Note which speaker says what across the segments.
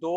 Speaker 1: 2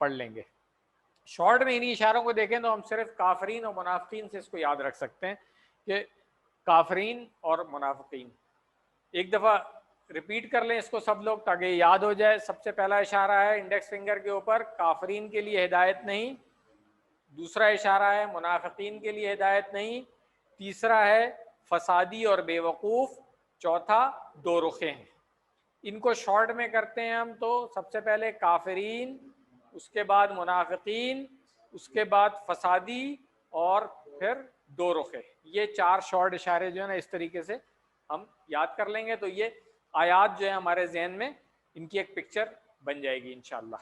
Speaker 1: پڑھ لیں گے. شارٹ میں انہی اشاروں کو دیکھیں تو ہم صرف کافرین اور منافقین سے اس کو یاد رکھ سکتے ہیں کہ کافرین اور منافقین. ایک دفعہ ریپیٹ کر لیں اس کو سب لوگ تاکہ یاد ہو جائے. سب سے پہلا اشارہ ہے انڈیکس فنگر کے اوپر, کافرین کے لیے ہدایت نہیں. دوسرا اشارہ ہے منافقین کے لیے ہدایت نہیں. تیسرا ہے فسادی اور بے وقوف. چوتھا دو رخے ہیں. ان کو شارٹ میں کرتے ہیں ہم تو سب سے پہلے کافرین, اس کے بعد منافقین, اس کے بعد فسادی اور پھر دو رخے. یہ 4 شارٹ اشارے جو ہے نا اس طریقے سے ہم یاد کر لیں گے تو یہ آیات جو ہے ہمارے ذہن میں ان کی ایک پکچر بن جائے گی انشاءاللہ.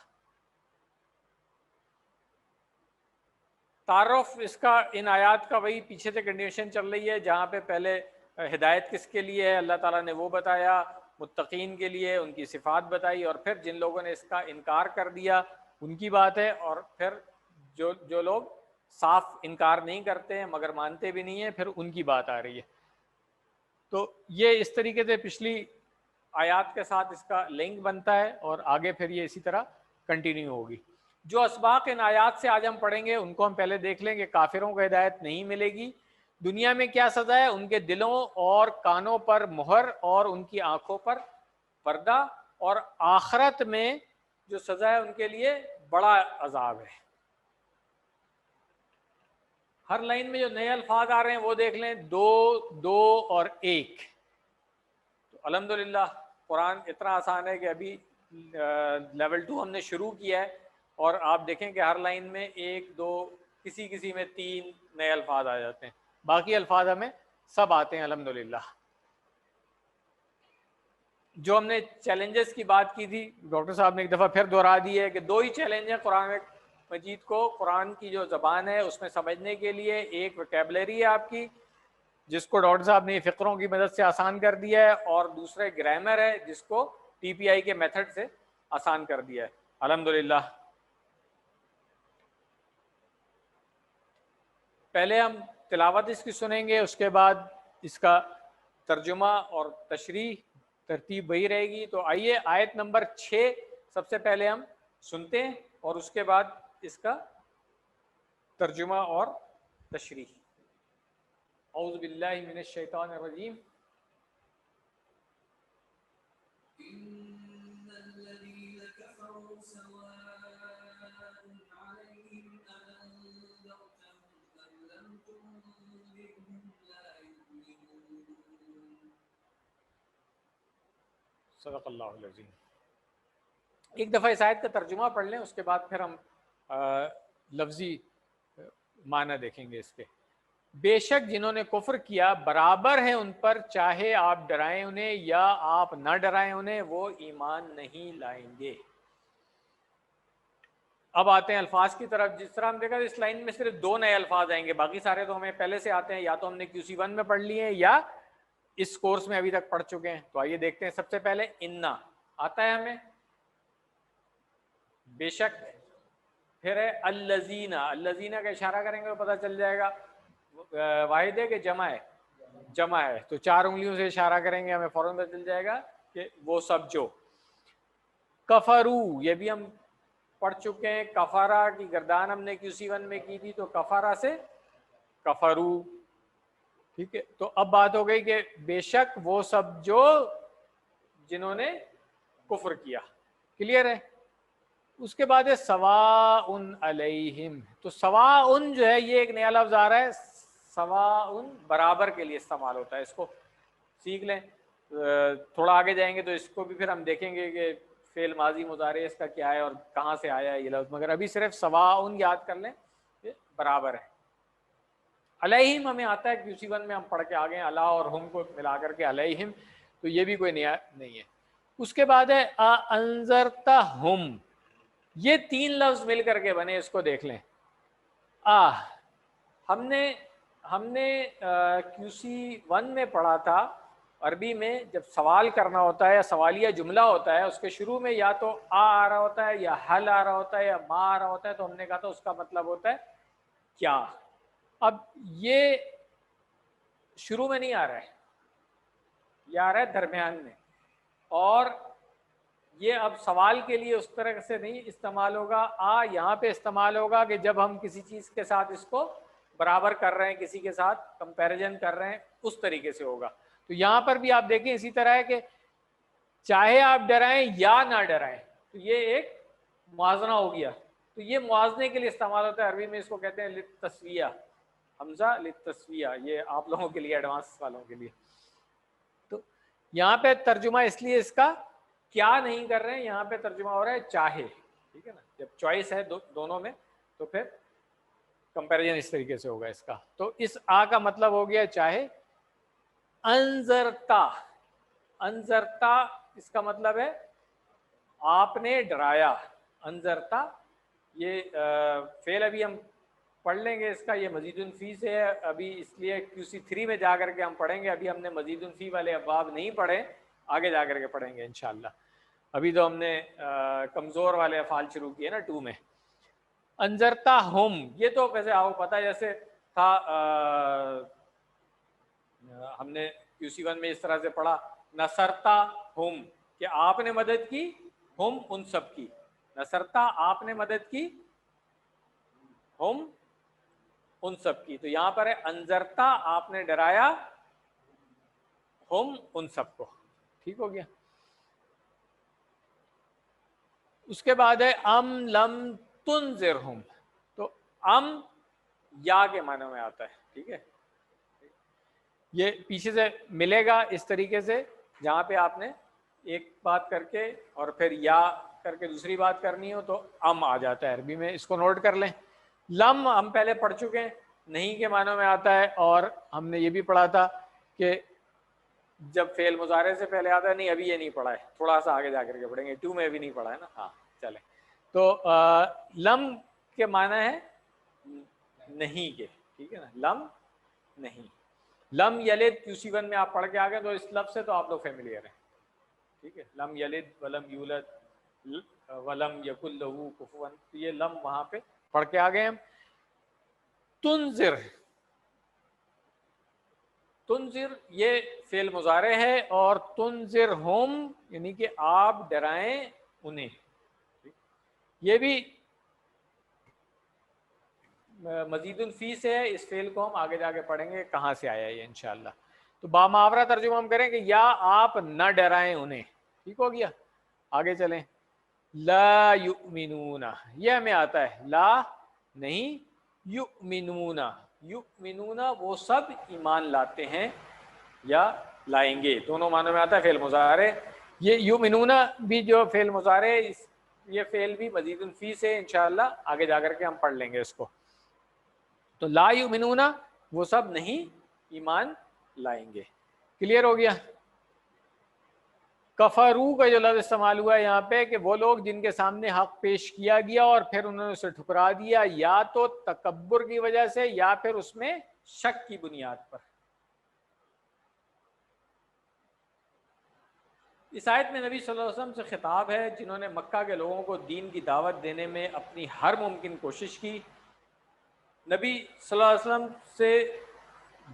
Speaker 1: تعارف اس کا ان آیات کا وہی پیچھے سے کنڈیشن چل رہی ہے جہاں پہ پہلے ہدایت کس کے لیے ہے اللہ تعالیٰ نے وہ بتایا, متقین کے لیے ان کی صفات بتائی, اور پھر جن لوگوں نے اس کا انکار کر دیا ان کی بات ہے, اور پھر جو لوگ صاف انکار نہیں کرتے ہیں مگر مانتے بھی نہیں ہیں پھر ان کی بات آ رہی ہے. تو یہ اس طریقے سے پچھلی آیات کے ساتھ اس کا لنک بنتا ہے اور آگے پھر یہ اسی طرح کنٹینیو ہوگی. جو اسباق ان آیات سے آج ہم پڑھیں گے ان کو ہم پہلے دیکھ لیں کہ کافروں کو ہدایت نہیں ملے گی. دنیا میں کیا سزا ہے, ان کے دلوں اور کانوں پر مہر اور ان کی آنکھوں پر پردہ, اور آخرت میں جو سزا ہے ان کے لیے بڑا عذاب ہے. ہر لائن میں جو نئے الفاظ آ رہے ہیں وہ دیکھ لیں, 2 2 اور 1. تو الحمدللہ قرآن اتنا آسان ہے کہ ابھی لیول 2 ہم نے شروع کیا ہے, اور آپ دیکھیں کہ ہر لائن میں 1 2 کسی میں 3 نئے الفاظ آ جاتے ہیں, باقی الفاظ ہمیں سب آتے ہیں الحمدللہ. جو ہم نے چیلنجز کی بات کی تھی ڈاکٹر صاحب نے ایک دفعہ پھر دہرا دی ہے کہ 2 ہی چیلنج ہیں قرآن مجید کو قرآن کی جو زبان ہے اس میں سمجھنے کے لیے. ایک وکیبلری ہے آپ کی جس کو ڈاکٹر صاحب نے فقروں کی مدد سے آسان کر دیا ہے, اور دوسرے گرامر ہے جس کو ٹی پی آئی کے میتھڈ سے آسان کر دیا ہے الحمدللہ. پہلے ہم تلاوت اس کی سنیں گے, اس کے بعد اس کا ترجمہ اور تشریح, ترتیب وہی رہے گی. تو آئیے آیت نمبر 6 سب سے پہلے ہم سنتے ہیں اور اس کے بعد اس کا ترجمہ اور تشریح. اعوذ باللہ من الشیطان الرجیم.
Speaker 2: إن الذين كفروا سواء عليهم أأنذرتهم أم لم تنذرهم لا يؤمنون.
Speaker 1: صدق اللہ العظیم. ایک دفعہ اس آیت کا ترجمہ پڑھ لیں, اس کے بعد پھر ہم لفظی معنی دیکھیں گے اس کے. بے شک جنہوں نے کفر کیا برابر ہے ان پر چاہے آپ ڈرائیں انہیں یا آپ نہ ڈرائیں انہیں, وہ ایمان نہیں لائیں گے. اب آتے ہیں الفاظ کی طرف. جس طرح ہم دیکھا اس لائن میں صرف 2 نئے الفاظ آئیں گے, باقی سارے تو ہمیں پہلے سے آتے ہیں, یا تو ہم نے QC1 میں پڑھ لیے ہیں یا اس کورس میں ابھی تک پڑھ چکے ہیں. تو آئیے دیکھتے ہیں. سب سے پہلے انا آتا ہے ہمیں, بے شک, پھر ہے الذین. الذین کا اشارہ کریں گے تو پتہ چل جائے گا واحد ہے کہ جمع ہے, جمع ہے, تو 4 انگلیوں سے اشارہ کریں گے ہمیں فوراً پتہ چل جائے گا کہ وہ سب جو. کفرو یہ بھی ہم پڑھ چکے ہیں, کفارہ کی گردان ہم نے QC1 میں کی تھی, تو کفارہ سے کفرو. ٹھیک ہے, تو اب بات ہو گئی کہ بے شک وہ سب جو جنہوں نے کفر کیا. کلیئر ہے. اس کے بعد ہے سواء علیہم. تو سواء جو ہے یہ ایک نیا لفظ آ رہا ہے, سواء برابر کے لیے استعمال ہوتا ہے. اس کو سیکھ لیں, تھوڑا آگے جائیں گے تو اس کو بھی پھر ہم دیکھیں گے کہ فعل ماضی مضارع اس کا کیا ہے اور کہاں سے آیا ہے یہ لفظ, مگر ابھی صرف سواء یاد کر لیں کہ برابر ہے. علیہم ہمیں آتا ہے QC1 میں ہم پڑھ کے آگے ہیں, اللہ اور ہم کو ملا کر کے علیہم, تو یہ بھی کوئی نیا نہیں ہے. اس کے بعد ہے انذرتہم. یہ 3 لفظ مل کر کے بنے, اس کو دیکھ لیں. ہم نے QC1 میں پڑھا تھا عربی میں, جب سوال کرنا ہوتا ہے یا سوالیہ جملہ ہوتا ہے اس کے شروع میں یا تو آ رہا ہوتا ہے یا حل آ رہا ہوتا ہے یا ما آ رہا ہوتا ہے, تو ہم نے کہا تھا اس کا مطلب ہوتا ہے کیا. اب یہ شروع میں نہیں آ رہا ہے, یہ آ رہا ہے درمیان میں, اور یہ اب سوال کے لیے اس طرح سے نہیں استعمال ہوگا، یہاں پہ استعمال ہوگا کہ جب ہم کسی چیز کے ساتھ اس کو برابر کر رہے ہیں، کسی کے ساتھ کمپیریزن کر رہے ہیں، اس طریقے سے ہوگا. تو یہاں پر بھی آپ دیکھیں اسی طرح ہے کہ چاہے آپ ڈرائیں یا نہ ڈرائیں، تو یہ ایک موازنہ ہو گیا. تو یہ موازنے کے لیے استعمال ہوتا ہے، عربی میں اس کو کہتے ہیں للتسویہ، حمزہ للتسویہ، یہ آپ لوگوں کے لیے، ایڈوانس والوں کے لیے. تو یہاں پہ ترجمہ اس لیے اس کا کیا نہیں کر رہے ہیں، یہاں پہ ترجمہ ہو رہا ہے چاہے. ٹھیک ہے نا، جب چوائس ہے دونوں میں تو پھر کمپیریزن اس طریقے سے ہوگا اس کا. تو اس کا مطلب ہو گیا چاہے. انذرتا، انذرتا اس کا مطلب ہے آپ نے ڈرایا. انذرتا یہ فعل ابھی ہم پڑھ لیں گے، اس کا یہ مزید فی سے ہے، ابھی اس لیے QC3 میں جا کر کے ہم پڑھیں گے. ابھی ہم نے مزید فی والے ابواب نہیں پڑھے، آگے جا کر کے پڑھیں گے انشاءاللہ. ابھی تو ہم نے کمزور والے افعال شروع کیے نا 2 میں. انذرتا ہم، یہ تو ویسے آپ کو پتہ ہے، جیسے تھا ہم نے QC1 میں اس طرح سے پڑھا نصرتا ہم، کہ آپ نے مدد کی، ہم ان سب کی. نصرتا آپ نے مدد کی، ہم ان سب کی. تو یہاں پر ہے انذرتا آپ نے ڈرایا، ہم ان سب کو. ٹھیک ہو گیا. اس کے بعد ہے ام لم تنذرہم. تو ام یا کے معنی میں آتا ہے. ٹھیک ہے، یہ پیچھے سے ملے گا اس طریقے سے، جہاں پہ آپ نے ایک بات کر کے اور پھر یا کر کے دوسری بات کرنی ہو تو ام آ جاتا ہے عربی میں. اس کو نوٹ کر لیں. لم ہم پہلے پڑھ چکے ہیں، نہیں کے معنوں میں آتا ہے. اور ہم نے یہ بھی پڑھا تھا کہ جب فعل مضارع سے پہلے آتا ہے، نہیں ابھی یہ نہیں پڑھا ہے، تھوڑا سا آگے جا کر کے پڑھیں گے. 2 میں بھی نہیں پڑھا ہے نا. ہاں چلیں. تو لم کے معنی ہے نہیں کے. ٹھیک ہے نا، لم نہیں. لم یلد QC1 میں آپ پڑھ کے آ گئے، تو اس لفظ سے تو آپ لوگ فیملیئر ہیں. ٹھیک ہے، لم یلد ولم یولد ولم یکن لہ کفوا، یہ لم وہاں پہ پڑھ کے آ گئے ہم. تنذر، تنذر یہ فعل مضارع ہے، اور تنذرہم یعنی کہ آپ ڈرائیں انہیں. یہ بھی مزید فی سے ہے. اس فعل کو ہم آگے جا کے پڑھیں گے کہاں سے آیا یہ انشاءاللہ. تو بامحاورہ ترجمہ ہم کریں کہ یا آپ نہ ڈرائیں انہیں. ٹھیک ہو گیا. آگے چلیں. لا یؤمنون، یہ ہمیں آتا ہے لا نہیں، یؤمنون. یؤمنون وہ سب ایمان لاتے ہیں یا لائیں گے، دونوں معنوں میں آتا ہے فعل مضارع. یہ یؤمنون بھی جو فعل مضارع، یہ فعل بھی مزید فی سے انشاءاللہ آگے جا کر کے ہم پڑھ لیں گے اس کو. تو لا یؤمنون وہ سب نہیں ایمان لائیں گے. کلیئر ہو گیا. کفرو کا جو لفظ استعمال ہوا ہے یہاں پہ کہ وہ لوگ جن کے سامنے حق پیش کیا گیا اور پھر انہوں نے اسے ٹھکرا دیا، یا تو تکبر کی وجہ سے یا پھر اس میں شک کی بنیاد پر. اس آیت میں نبی صلی اللہ علیہ وسلم سے خطاب ہے جنہوں نے مکہ کے لوگوں کو دین کی دعوت دینے میں اپنی ہر ممکن کوشش کی. نبی صلی اللہ علیہ وسلم سے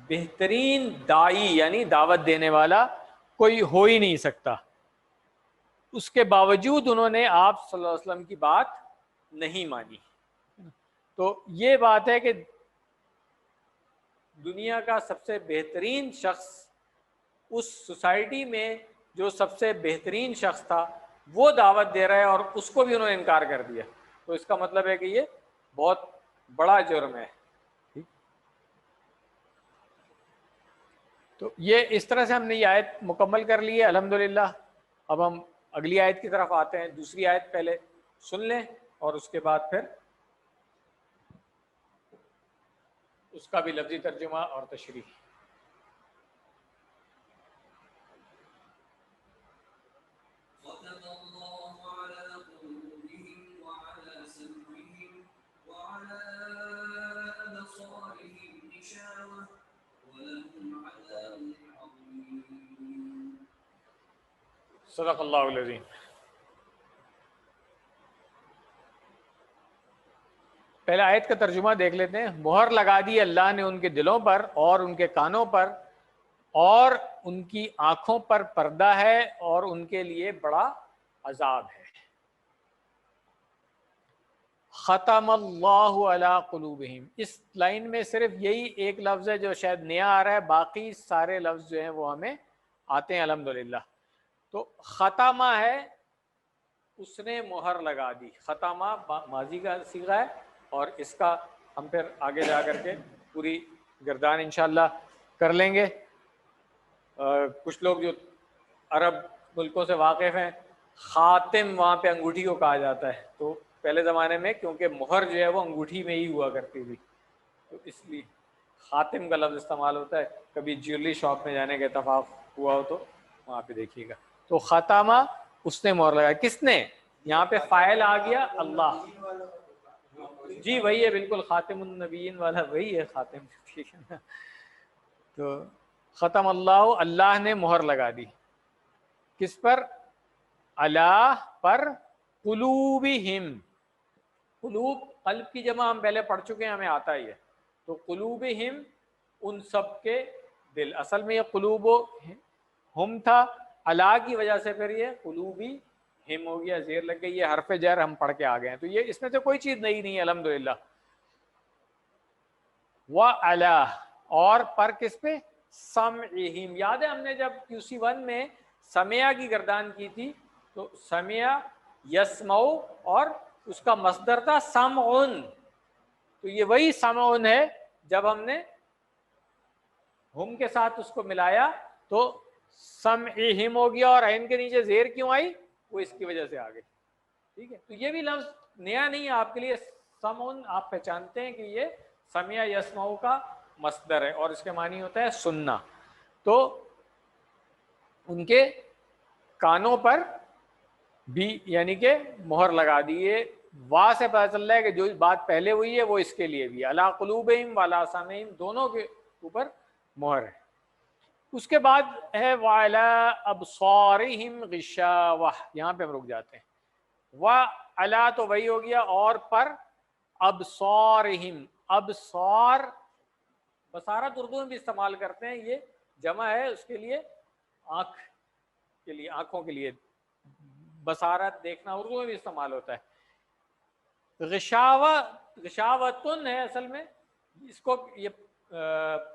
Speaker 1: بہترین داعی یعنی دعوت دینے والا کوئی ہو ہی نہیں سکتا. اس کے باوجود انہوں نے آپ صلی اللہ علیہ وسلم کی بات نہیں مانی. تو یہ بات ہے کہ دنیا کا سب سے بہترین شخص اس سوسائٹی میں جو سب سے بہترین شخص تھا وہ دعوت دے رہا ہے اور اس کو بھی انہوں نے انکار کر دیا. تو اس کا مطلب ہے کہ یہ بہت بڑا جرم ہے. تو یہ اس طرح سے ہم نے یہ آیت مکمل کر لی ہے الحمدللہ. اب ہم اگلی آیت کی طرف آتے ہیں. دوسری آیت پہلے سن لیں اور اس کے بعد پھر اس کا بھی لفظی ترجمہ اور تشریح.
Speaker 2: ختم اللہ علی قلوبہم وعلی سمعہم وعلی ابصارہم غشاوہ ولہم عذاب عظیم.
Speaker 1: صدق اللہ العظیم. پہلے آیت کا ترجمہ دیکھ لیتے ہیں. مہر لگا دی اللہ نے ان کے دلوں پر اور ان کے کانوں پر اور ان کی آنکھوں پر پردہ ہے اور ان کے لیے بڑا عذاب ہے۔ ختم اللہ علی قلوبہم، اس لائن میں صرف یہی ایک لفظ ہے جو شاید نیا آ رہا ہے، باقی سارے لفظ جو ہیں وہ ہمیں آتے ہیں الحمدللہ۔ تو ختمہ ہے اس نے مہر لگا دی، ختمہ ماضی کا صیغہ ہے، اور اس کا ہم پھر آگے جا کر کے پوری گردان انشاءاللہ کر لیں گے۔ کچھ لوگ جو عرب ملکوں سے واقف ہیں، خاتم وہاں پہ انگوٹھی کو کہا جاتا ہے، تو پہلے زمانے میں کیونکہ مہر جو ہے وہ انگوٹھی میں ہی ہوا کرتی تھی، تو اس لیے خاتم کا لفظ استعمال ہوتا ہے۔ کبھی جیولری شاپ میں جانے کا اتفاق ہوا ہو تو وہاں پہ دیکھیے گا۔ تو خاتمہ اس نے مہر لگایا، کس نے؟ یہاں پہ فاعل آ گیا اللہ، جی وہی ہے، بالکل خاتم النبیین والا وہی ہے خاتم، ٹھیک ہے نا۔ تو ختم اللہ، اللہ نے مہر لگا دی، کس پر؟ اللہ پر، قلوبہم، قلوب قلب کی جمع ہم پہلے پڑھ چکے ہیں، ہمیں آتا ہی ہے۔ تو قلوبہم ان سب کے دل، اصل میں یہ قلوب ہم تھا، اللہ کی وجہ سے پھر یہ قلوبی ہم ہو گیا، زیر لگ گئی، یہ حرف جر ہم پڑھ کے آ گئے ہیں، تو یہ اس میں سے کوئی چیز نئی نہیں ہے الحمدللہ۔ وَعَلَىٰ، اور پر کس پہ؟ سمعہم، یاد ہے ہم نے جب QC1 میں سمع کی گردان کی تھی تو سمع یسمع اور اس کا مصدر تھا سمعن، تو یہ وہی سمعن ہے، جب ہم نے ہم کے ساتھ اس کو ملایا تو سمعہم ہو گیا، اور عین کے نیچے زیر کیوں آئی؟ وہ اس کی وجہ سے آ گئی، ٹھیک ہے۔ تو یہ بھی لفظ نیا نہیں ہے آپ کے لیے، سمعن آپ پہچانتے ہیں کہ یہ سمع یسمع کا مصدر ہے، اور اس کے معنی ہوتا ہے سننا۔ تو ان کے کانوں پر بھی یعنی کہ مہر لگا دیے، وا سے پتہ چل رہا ہے کہ جو بات پہلے ہوئی ہے وہ اس کے لیے بھی، علی قلوبہم وعلی سمعہم، دونوں کے اوپر مہر ہے۔ اس کے بعد ہے وعلی ابصارہم غشاوہ، یہاں پہ ہم رک جاتے ہیں۔ وعلی تو وہی ہو گیا، اور پر ابصارہم، ابصار بصارت اردو میں بھی استعمال کرتے ہیں، یہ جمع ہے اس کے لیے آنکھ کے لیے، آنکھوں کے لیے، بصارت دیکھنا اردو میں بھی استعمال ہوتا ہے۔ غشاوہ، غشاوتن ہے اصل میں، اس کو یہ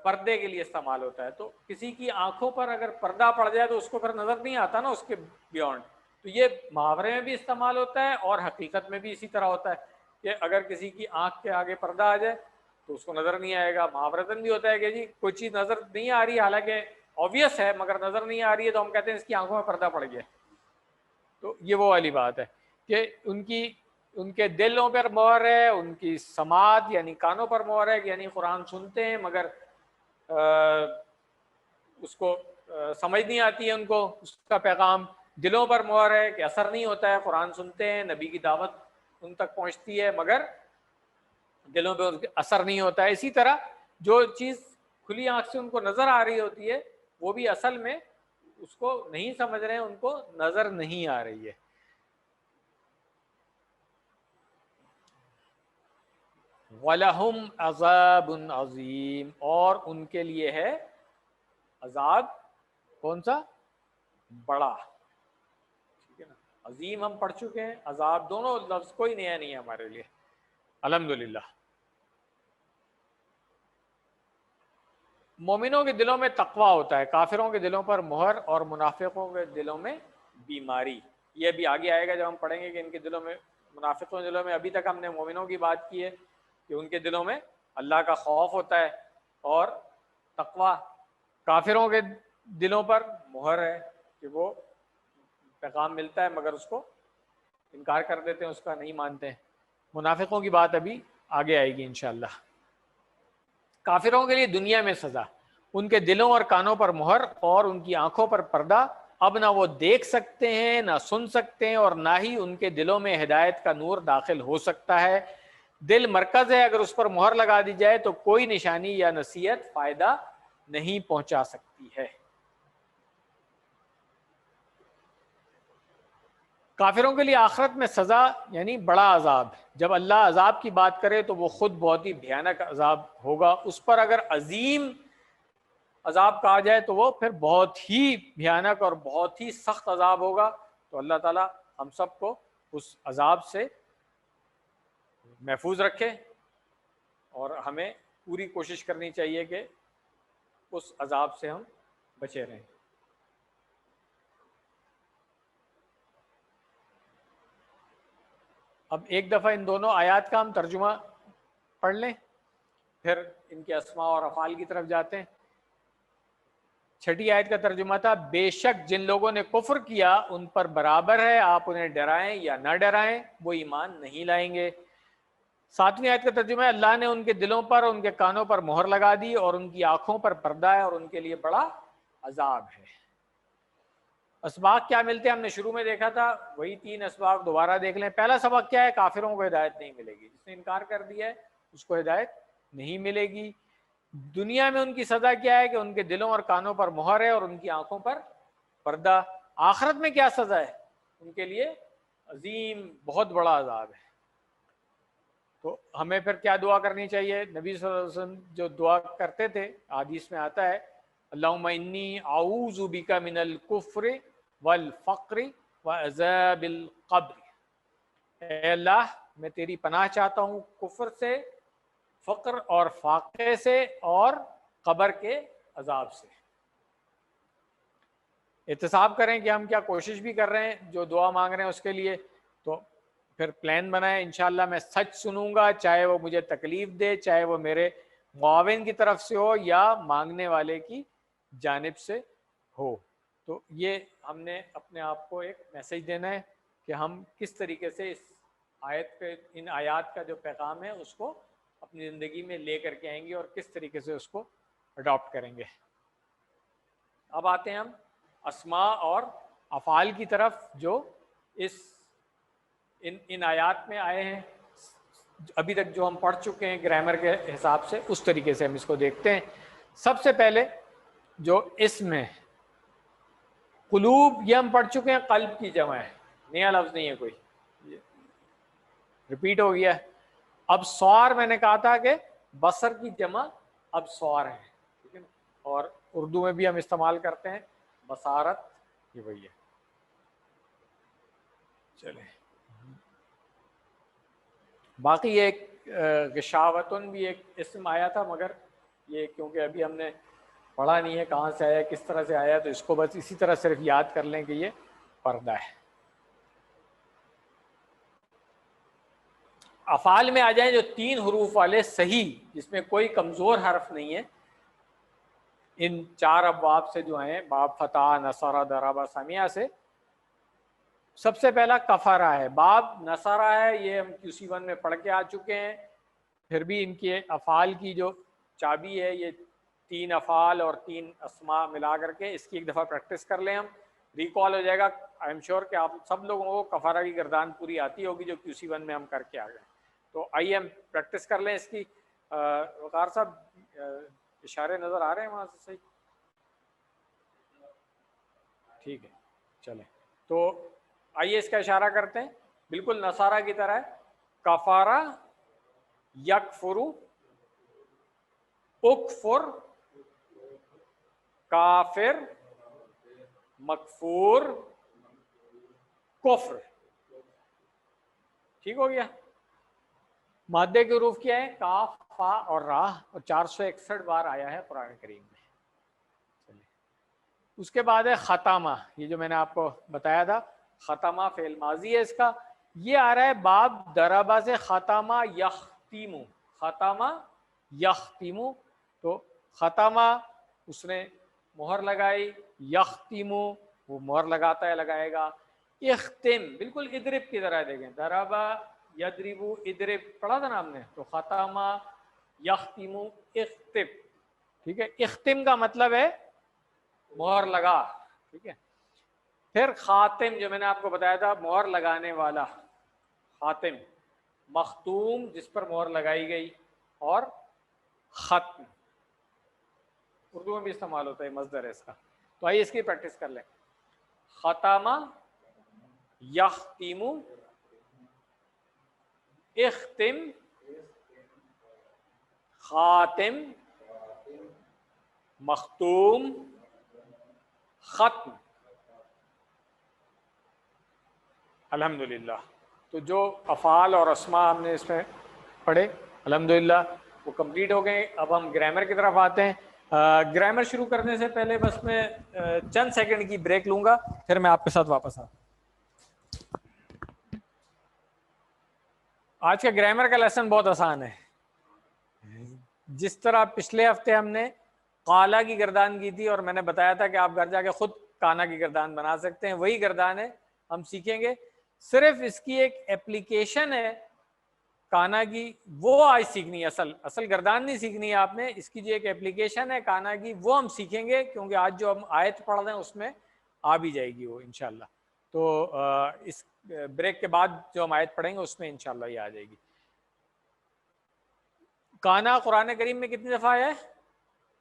Speaker 1: پردے کے لیے استعمال ہوتا ہے، تو کسی کی آنکھوں پر اگر پردہ پڑ جائے تو اس کو پھر نظر نہیں آتا نا اس کے بیونڈ، تو یہ محاورے میں بھی استعمال ہوتا ہے اور حقیقت میں بھی اسی طرح ہوتا ہے کہ اگر کسی کی آنکھ کے آگے پردہ آ جائے تو اس کو نظر نہیں آئے گا۔ محاورتاً بھی ہوتا ہے کہ جی کوئی چیز نظر نہیں آ رہی حالانکہ obvious ہے مگر نظر نہیں آ رہی ہے، تو ہم کہتے ہیں اس کی آنکھوں میں پردہ پڑ گیا۔ تو یہ وہ والی بات ہے کہ ان کے دلوں پر مہر ہے، ان کی سماعت یعنی کانوں پر مہر ہے، یعنی قرآن سنتے ہیں مگر اس کو سمجھ نہیں آتی ہے ان کو اس کا پیغام۔ دلوں پر مہر ہے کہ اثر نہیں ہوتا ہے، قرآن سنتے ہیں، نبی کی دعوت ان تک پہنچتی ہے مگر دلوں پہ اثر نہیں ہوتا ہے۔ اسی طرح جو چیز کھلی آنکھ سے ان کو نظر آ رہی ہوتی ہے وہ بھی اصل میں اس کو نہیں سمجھ رہے ہیں، ان کو نظر نہیں آ رہی ہے۔ وَلَهُمْ عَذَابٌ عَظِيمٌ، اور ان کے لیے ہے عذاب کون سا؟ بڑا، ٹھیک ہے نا۔ عظیم ہم پڑھ چکے ہیں، عذاب دونوں لفظ کوئی نیا نہیں ہے ہمارے لیے الحمدللہ۔ مومنوں کے دلوں میں تقوی ہوتا ہے، کافروں کے دلوں پر مہر اور منافقوں کے دلوں میں بیماری، یہ بھی آگے آئے گا جب ہم پڑھیں گے کہ ان کے دلوں میں، منافقوں کے دلوں میں، ابھی تک ہم نے مومنوں کی بات کی ہے کہ ان کے دلوں میں اللہ کا خوف ہوتا ہے اور تقوی، کافروں کے دلوں پر مہر ہے کہ وہ پیغام ملتا ہے مگر اس کو انکار کر دیتے ہیں، اس کا نہیں مانتے ہیں۔ منافقوں کی بات ابھی آگے آئے گی انشاءاللہ۔ کافروں کے لیے دنیا میں سزا، ان کے دلوں اور کانوں پر مہر اور ان کی آنکھوں پر پردہ، اب نہ وہ دیکھ سکتے ہیں نہ سن سکتے ہیں، اور نہ ہی ان کے دلوں میں ہدایت کا نور داخل ہو سکتا ہے۔ دل مرکز ہے، اگر اس پر مہر لگا دی جائے تو کوئی نشانی یا نصیحت فائدہ نہیں پہنچا سکتی ہے۔ کافروں کے لیے آخرت میں سزا یعنی بڑا عذاب، جب اللہ عذاب کی بات کرے تو وہ خود بہت ہی بھیانک عذاب ہوگا، اس پر اگر عظیم عذاب کہا جائے تو وہ پھر بہت ہی بھیانک اور بہت ہی سخت عذاب ہوگا۔ تو اللہ تعالیٰ ہم سب کو اس عذاب سے محفوظ رکھے، اور ہمیں پوری کوشش کرنی چاہیے کہ اس عذاب سے ہم بچے رہیں۔ اب ایک دفعہ ان دونوں آیات کا ہم ترجمہ پڑھ لیں، پھر ان کے اسماء اور افعال کی طرف جاتے ہیں۔ چھٹی آیت کا ترجمہ تھا، بے شک جن لوگوں نے کفر کیا ان پر برابر ہے آپ انہیں ڈرائیں یا نہ ڈرائیں، وہ ایمان نہیں لائیں گے۔ ساتویں آیت کا ترجمہ ہے، اللہ نے ان کے دلوں پر ان کے کانوں پر مہر لگا دی اور ان کی آنکھوں پر پردہ ہے اور ان کے لیے بڑا عذاب ہے۔ اسباق کیا ملتے ہیں ہم نے شروع میں دیکھا تھا، وہی 3 اسباق دوبارہ دیکھ لیں۔ پہلا سبق کیا ہے، کافروں کو ہدایت نہیں ملے گی، جس نے انکار کر دیا ہے اس کو ہدایت نہیں ملے گی۔ دنیا میں ان کی سزا کیا ہے کہ ان کے دلوں اور کانوں پر مہر ہے اور ان کی آنکھوں پر پردہ۔ آخرت میں کیا سزا ہے، ان کے لیے عظیم بہت بڑا عذاب ہے۔ تو ہمیں پھر کیا دعا کرنی چاہیے؟ نبی صلی اللہ علیہ وسلم جو دعا کرتے تھے حدیث میں آتا ہے، اللہم انی اعوذ بک من الکفر والفقر وعذاب القبر، اے اللہ میں تیری پناہ چاہتا ہوں کفر سے، فقر اور فاقے سے، اور قبر کے عذاب سے۔ احتساب کریں کہ ہم کیا کوشش بھی کر رہے ہیں جو دعا مانگ رہے ہیں اس کے لیے، تو پھر پلان بنائیں، انشاءاللہ میں سچ سنوں گا، چاہے وہ مجھے تکلیف دے، چاہے وہ میرے معاون کی طرف سے ہو یا مانگنے والے کی جانب سے ہو۔ تو یہ ہم نے اپنے آپ کو ایک میسج دینا ہے کہ ہم کس طریقے سے اس آیت پہ، ان آیات کا جو پیغام ہے اس کو اپنی زندگی میں لے کر کے آئیں گے اور کس طریقے سے اس کو اڈاپٹ کریں گے۔ اب آتے ہیں ہم اسماء اور افعال کی طرف جو ان آیات میں آئے ہیں، ابھی تک جو ہم پڑھ چکے ہیں گرامر کے حساب سے، اس طریقے سے ہم اس کو دیکھتے ہیں۔ سب سے پہلے جو اسم ہے، قلوب، یہ ہم پڑھ چکے ہیں، قلب کی جمع ہے، نیا لفظ نہیں ہے کوئی، ریپیٹ ہو گیا ہے۔ ابصار میں نے کہا تھا کہ بصر کی جمع ابصار ہے، ٹھیک ہے نا، اور اردو میں بھی ہم استعمال کرتے ہیں بصارت، یہ وہی ہے۔ چلیں باقی یہ ایک غشاوتن بھی ایک اسم آیا تھا، مگر یہ کیونکہ ابھی ہم نے پڑھا نہیں ہے کہاں سے آیا، کس طرح سے آیا، تو اس کو بس اسی طرح صرف یاد کر لیں کہ یہ پردہ ہے۔ افعال میں آ جائیں جو 3 حروف والے صحیح، جس میں کوئی کمزور حرف نہیں ہے، ان 4 ابواب سے جو ہیں، باب فتح، نصرہ، ضربہ، سمعہ سے، سب سے پہلا کفارہ ہے۔ باب نصرہ ہے، یہ ہم QC1 میں پڑھ کے آ چکے ہیں، پھر بھی ان کے افعال کی جو چابی ہے، یہ 3 افعال اور 3 اسماء ملا کر کے، اس کی ایک دفعہ پریکٹس کر لیں، ہم ریکال ہو جائے گا۔ آئی ایم شیور کہ آپ سب لوگوں کو کفارہ کی گردان پوری آتی ہوگی جو QC1 میں ہم کر کے آ گئے۔ تو آئیے ہم پریکٹس کر لیں اس کی۔ وقار صاحب اشارے نظر آ رہے ہیں وہاں سے صحیح؟ ٹھیک ہے، چلیں تو آئیے اس کا اشارہ کرتے ہیں، بالکل نصارہ کی طرح ہے۔ کفارہ یکفرو، اکفر، کافر، مکفور، کفر، ٹھیک ہو گیا۔ مادے کے حروف کیا ہے؟ کاف، فا اور را، اور 461 بار آیا ہے قرآن کریم میں۔ اس کے بعد ہے ختمہ، یہ جو میں نے آپ کو بتایا تھا، ختمہ فعل ماضی ہے اس کا، یہ آ رہا ہے باب ضربہ سے، ختمہ یختم، ختمہ یختم، تو ختمہ اس نے مہر لگائی، یختم وہ مہر لگاتا ہے، لگائے گا۔ اختم بالکل اضرب کی طرح، دیکھیں ضربہ یضرب اضرب پڑھا تھا نا ہم نے، تو ختمہ یختم اختم، ٹھیک ہے۔ اختم کا مطلب ہے مہر لگا، ٹھیک ہے۔ پھر خاتم، جو میں نے آپ کو بتایا تھا مہر لگانے والا، خاتم، مختوم جس پر مہر لگائی گئی، اور ختم اردو میں بھی استعمال ہوتا ہے، مصدر ہے اس کا۔ تو آئیے اس کی پریکٹس کر لیں۔ ختمہ یختم، اختم، خاتم، مختوم، ختم۔ الحمدللہ. تو جو افعال اور اسماء ہم نے اس میں پڑھے الحمدللہ وہ کمپلیٹ ہو گئے. اب ہم گرامر کی طرف آتے ہیں. گرامر شروع کرنے سے پہلے بس میں چند سیکنڈ کی بریک لوں گا, پھر میں آپ کے ساتھ واپس آتا ہوں. آج کا گرامر کا لیسن بہت آسان ہے. جس طرح پچھلے ہفتے ہم نے قالا کی گردان کی تھی اور میں نے بتایا تھا کہ آپ گھر جا کے خود کانا کی گردان بنا سکتے ہیں, وہی گردان ہے ہم سیکھیں گے. صرف اس کی ایک ایپلیکیشن ہے کانا کی, وہ آج سیکھنی ہے. اصل گردان نہیں سیکھنی ہے آپ نے, اس کی جو ایک ایپلیکیشن ہے کانا کی وہ ہم سیکھیں گے, کیونکہ آج جو ہم آیت پڑھ رہے ہیں اس میں آ بھی جائے گی وہ انشاءاللہ. تو اس بریک کے بعد جو ہم آیت پڑھیں گے اس میں انشاءاللہ یہ آ جائے گی. کانا قرآن کریم میں کتنی دفعہ آیا ہے؟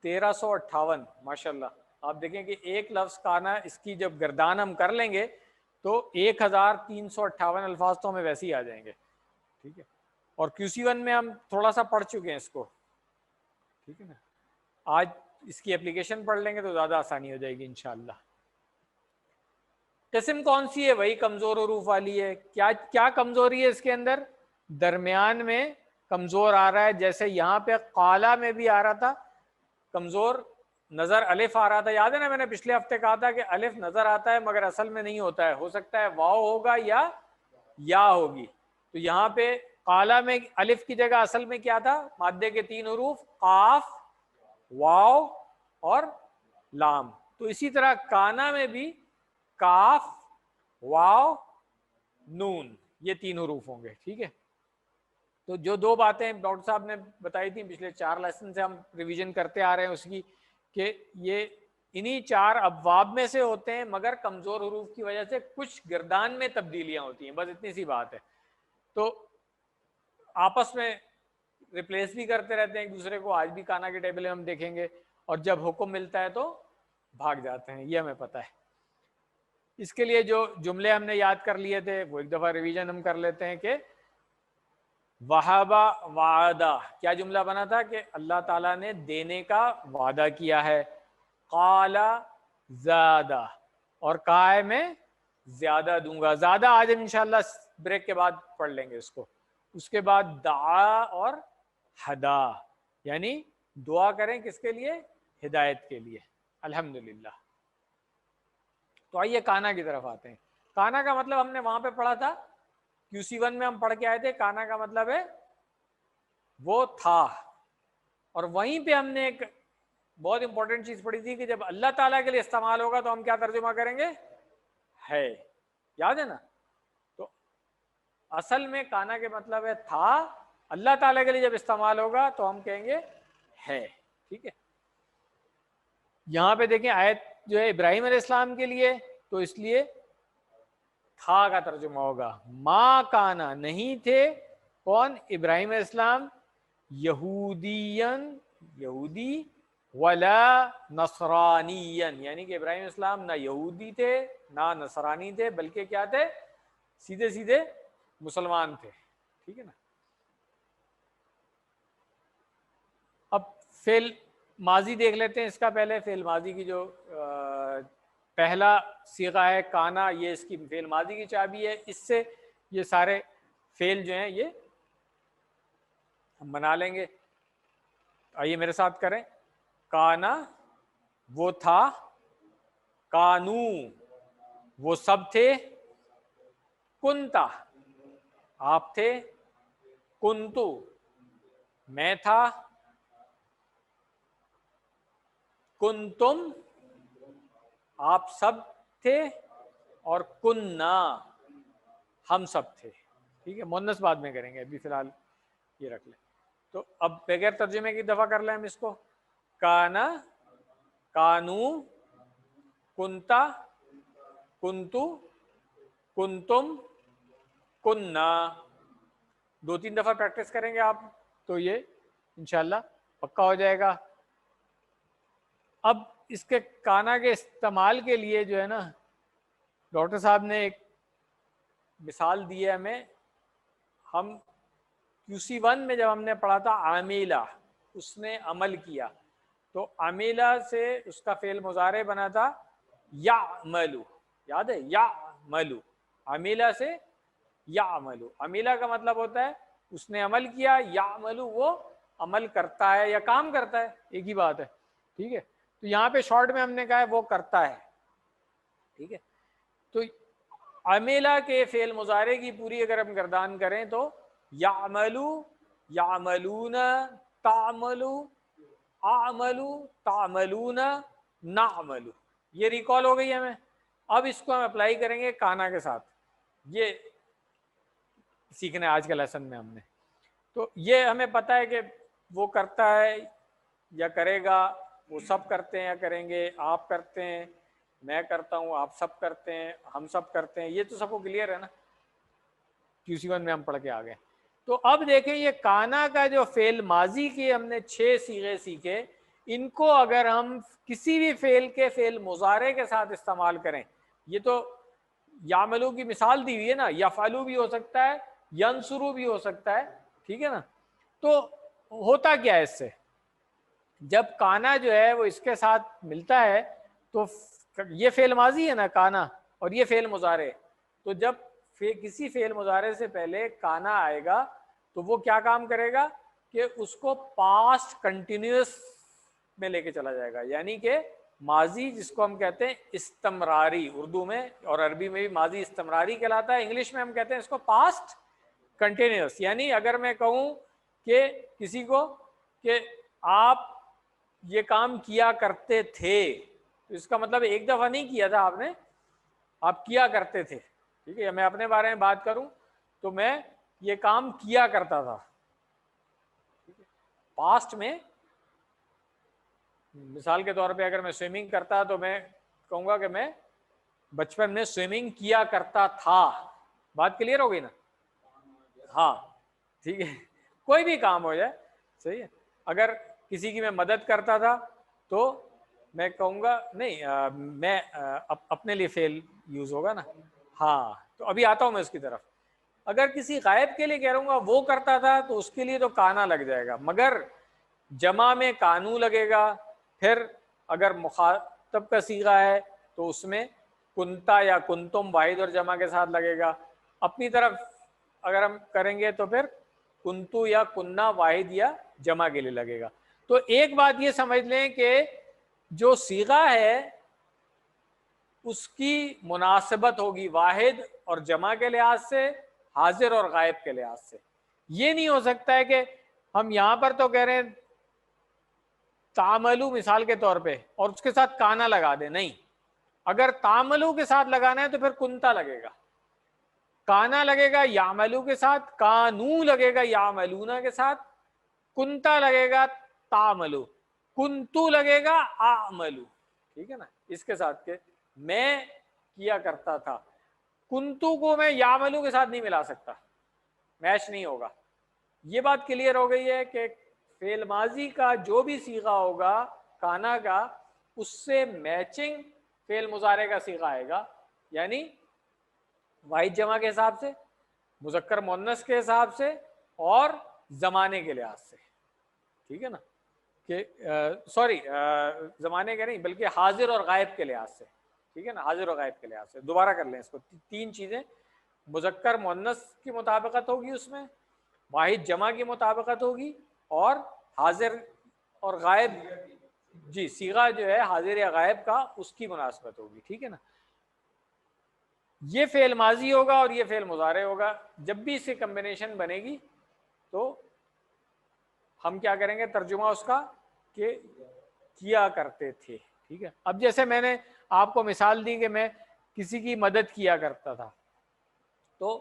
Speaker 1: 1358. ماشاءاللہ آپ دیکھیں کہ ایک لفظ کانا, اس کی جب گردان ہم کر لیں گے تو 1358 الفاظ تو ہمیں ویسے ہی آ جائیں گے. ٹھیک ہے, اور QC1 میں ہم تھوڑا سا پڑھ چکے ہیں اس کو. ٹھیک ہے نا, آج اس کی اپلیکیشن پڑھ لیں گے تو زیادہ آسانی ہو جائے گی انشاءاللہ. قسم کون سی ہے؟ وہی کمزور حروف والی ہے. کیا کمزوری ہے اس کے اندر؟ درمیان میں کمزور آ رہا ہے. جیسے یہاں پہ قالا میں بھی آ رہا تھا کمزور نظر, الف آ رہا تھا. یاد ہے نا میں نے پچھلے ہفتے کہا تھا کہ الف نظر آتا ہے مگر اصل میں نہیں ہوتا ہے, ہو سکتا ہے واو ہوگا یا ہوگی. تو یہاں پہ قالا میں الف کی جگہ اصل میں کیا تھا؟ مادے کے 3 حروف قاف, واو اور لام. تو اسی طرح کانا میں بھی کاف, واو, نون, یہ 3 حروف ہوں گے. ٹھیک ہے, تو جو 2 باتیں ڈاکٹر صاحب نے بتائی تھیں پچھلے 4 لیسن سے ہم ریویژن کرتے آ رہے ہیں اس کی, کہ یہ انہی 4 ابواب میں سے ہوتے ہیں مگر کمزور حروف کی وجہ سے کچھ گردان میں تبدیلیاں ہوتی ہیں, بس اتنی سی بات ہے. تو آپس میں ریپلیس بھی کرتے رہتے ہیں ایک دوسرے کو. آج بھی کانا کے ٹیبل ہم دیکھیں گے, اور جب حکم ملتا ہے تو بھاگ جاتے ہیں, یہ ہمیں پتہ ہے. اس کے لیے جو جملے ہم نے یاد کر لیے تھے وہ ایک دفعہ ریویژن ہم کر لیتے ہیں. کہ وہابا وعدہ, کیا جملہ بنا تھا؟ کہ اللہ تعالیٰ نے دینے کا وعدہ کیا ہے. قالا زیادہ, اور کہا ہے میں زیادہ دوں گا. زیادہ آج ہم انشاءاللہ بریک کے بعد پڑھ لیں گے اس کو. اس کے بعد دعا اور ہدا, یعنی دعا کریں کس کے لیے؟ ہدایت کے لیے. الحمدللہ. تو آئیے کانا کی طرف آتے ہیں. کانا کا مطلب ہم نے وہاں پہ پڑھا تھا QC1 میں, ہم پڑھ کے آئے تھے. کانا کا مطلب ہے وہ تھا, اور وہیں پہ ہم نے ایک بہت امپورٹنٹ چیز پڑھی تھی کہ جب اللہ تعالیٰ کے لیے استعمال ہوگا تو ہم کیا ترجمہ کریں گے؟ ہے. یاد ہے نا؟ تو اصل میں کانا کے مطلب ہے تھا, اللہ تعالیٰ کے لیے جب استعمال ہوگا تو ہم کہیں گے ہے. ٹھیک ہے, یہاں پہ دیکھیں آیت جو ہے ابراہیم علیہ السلام کے لیے, تو اس لیے تھا کا ترجمہ ہوگا. ما کانا, نہیں تھے. کون؟ ابراہیم علیہ السلام. یہودین, یہودی, ولا نصرانین, یعنی کہ ابراہیم علیہ السلام نہ یہودی تھے نہ نصرانی تھے, بلکہ کیا تھے؟ سیدھے سیدھے مسلمان تھے. ٹھیک ہے نا. اب فعل ماضی دیکھ لیتے ہیں اس کا. پہلے فعل ماضی کی جو پہلا صیغہ ہے کانا, یہ اس کی فعل ماضی کی چابی ہے. اس سے یہ سارے فعل جو ہیں یہ ہم بنا لیں گے. آئیے میرے ساتھ کریں. کانا وہ تھا, کانو وہ سب تھے, کنتا آپ تھے, کنتو میں تھا, کنتم آپ سب تھے, اور کننا ہم سب تھے. ٹھیک ہے, مؤنث بعد میں کریں گے, ابھی فی الحال یہ رکھ لیں. تو اب بغیر ترجمے کی دفعہ کر لیں ہم اس کو. کانا, کانو, کنتا, کنتو, کنتم, کننا. 2-3 دفعہ پریکٹس کریں گے آپ تو یہ انشاءاللہ پکا ہو جائے گا. اب اس کے کانا کے استعمال کے لیے جو ہے نا, ڈاکٹر صاحب نے ایک مثال دی ہے ہمیں. ہم QC1 میں جب ہم نے پڑھا تھا عاملہ, اس نے عمل کیا, تو عاملہ سے اس کا فعل مضارع بنا تھا یعملو. یاد ہے؟ یعملو. عمیلہ سے یعملو، عمیلہ کا مطلب ہوتا ہے اس نے عمل کیا، یعملو وہ عمل کرتا ہے یا کام کرتا ہے، ایک ہی بات ہے، ٹھیک ہے. تو یہاں پہ شارٹ میں ہم نے کہا ہے وہ کرتا ہے، ٹھیک ہے. تو عمیلہ کے فعل مضارع کی پوری اگر ہم گردان کریں تو یعملو، یعملون، تعملو، اعملو، تعملون، نعملو، یہ ریکال ہو گئی ہمیں. اب اس کو ہم اپلائی کریں گے کانا کے ساتھ، یہ سیکھنا ہے آج کے لیسن میں ہم نے. تو یہ ہمیں پتہ ہے کہ وہ کرتا ہے یا کرے گا، وہ سب کرتے ہیں یا کریں گے، آپ کرتے ہیں، میں کرتا ہوں، آپ سب کرتے ہیں، ہم سب کرتے ہیں، یہ تو سب کو کلیئر ہے نا، QC1 میں ہم پڑھ کے آ گئے. تو اب دیکھیں یہ کانا کا جو فعل ماضی کے ہم نے 6 صیغے سیکھے، ان کو اگر ہم کسی بھی فعل کے فعل مضارع کے ساتھ استعمال کریں، یہ تو یعملو کی مثال دی ہوئی ہے نا، یفعلو بھی ہو سکتا ہے، ینصرو بھی ہو سکتا ہے، ٹھیک ہے نا. تو ہوتا کیا ہے اس سے، جب کانا جو ہے وہ اس کے ساتھ ملتا ہے تو یہ فعل ماضی ہے نا کانا، اور یہ فعل مضارع، تو جب کسی فعل مضارع سے پہلے کانا آئے گا تو وہ کیا کام کرے گا کہ اس کو پاسٹ کنٹینیوس میں لے کے چلا جائے گا، یعنی کہ ماضی جس کو ہم کہتے ہیں استمراری، اردو میں اور عربی میں بھی ماضی استمراری کہلاتا ہے، انگلش میں ہم کہتے ہیں اس کو پاسٹ کنٹینیوس. یعنی اگر میں کہوں کہ کسی کو کہ آپ یہ کام کیا کرتے تھے، تو اس کا مطلب ایک دفعہ نہیں کیا تھا آپ نے، آپ کیا کرتے تھے، ٹھیک ہے. میں اپنے بارے میں بات کروں تو میں یہ کام کیا کرتا تھا پاسٹ میں. مثال کے طور پہ اگر میں سوئمنگ کرتا تو میں کہوں گا کہ میں بچپن میں سوئمنگ کیا کرتا تھا. بات کلیئر ہو گئی نا؟ ہاں ٹھیک ہے، کوئی بھی کام ہو جائے صحیح ہے. اگر کسی کی میں مدد کرتا تھا تو میں کہوں گا نہیں، میں اپنے لیے فعل یوز ہوگا نا. ہاں تو ابھی آتا ہوں میں اس کی طرف. اگر کسی غائب کے لیے کہہ رہوں گا وہ کرتا تھا تو اس کے لیے تو کانا لگ جائے گا، مگر جمع میں کانو لگے گا. پھر اگر مخاطب کا صیغہ ہے تو اس میں کنتا یا کنتم واحد اور جمع کے ساتھ لگے گا. اپنی طرف اگر ہم کریں گے تو پھر کنتو یا کننا واحد یا جمع کے لیے لگے گا. تو ایک بات یہ سمجھ لیں کہ جو صیغہ ہے اس کی مناسبت ہوگی واحد اور جمع کے لحاظ سے، حاضر اور غائب کے لحاظ سے. یہ نہیں ہو سکتا ہے کہ ہم یہاں پر تو کہہ رہے ہیں تعملو مثال کے طور پہ اور اس کے ساتھ کانا لگا دیں، نہیں. اگر تعملو کے ساتھ لگانا ہے تو پھر کنتا لگے گا، کانا لگے گا یعملو کے ساتھ، کانو لگے گا یعملونا کے ساتھ، کنتا لگے گا تعملو، کنتو لگے گا اعملو، ٹھیک ہے نا. اس کے ساتھ کہ میں کیا کرتا تھا، کنتو کو میں یعملو کے ساتھ نہیں ملا سکتا، میچ نہیں ہوگا. یہ بات کلیئر ہو گئی ہے کہ فعل ماضی کا جو بھی صیغہ ہوگا کانا کا، اس سے میچنگ فعل مضارع کا صیغہ آئے گا، یعنی واحد جمع کے حساب سے، مذکر مؤنث کے حساب سے اور زمانے کے لحاظ سے، ٹھیک ہے نا. کہ سوری زمانے کے نہیں بلکہ حاضر اور غائب کے لحاظ سے، ٹھیک ہے نا، حاضر اور غائب کے لحاظ سے. دوبارہ کر لیں اس کو، 3 چیزیں، مذکر مؤنث کی مطابقت ہوگی اس میں، واحد جمع کی مطابقت ہوگی، اور حاضر اور غائب، جی صیغہ جو ہے حاضر یا غائب کا اس کی مناسبت ہوگی، ٹھیک ہے نا. یہ فعل ماضی ہوگا اور یہ فعل مضارع ہوگا. جب بھی اس کی کمبینیشن بنے گی تو ہم کیا کریں گے ترجمہ اس کا کہ کیا کرتے تھے، ٹھیک ہے. اب جیسے میں نے آپ کو مثال دی کہ میں کسی کی مدد کیا کرتا تھا، تو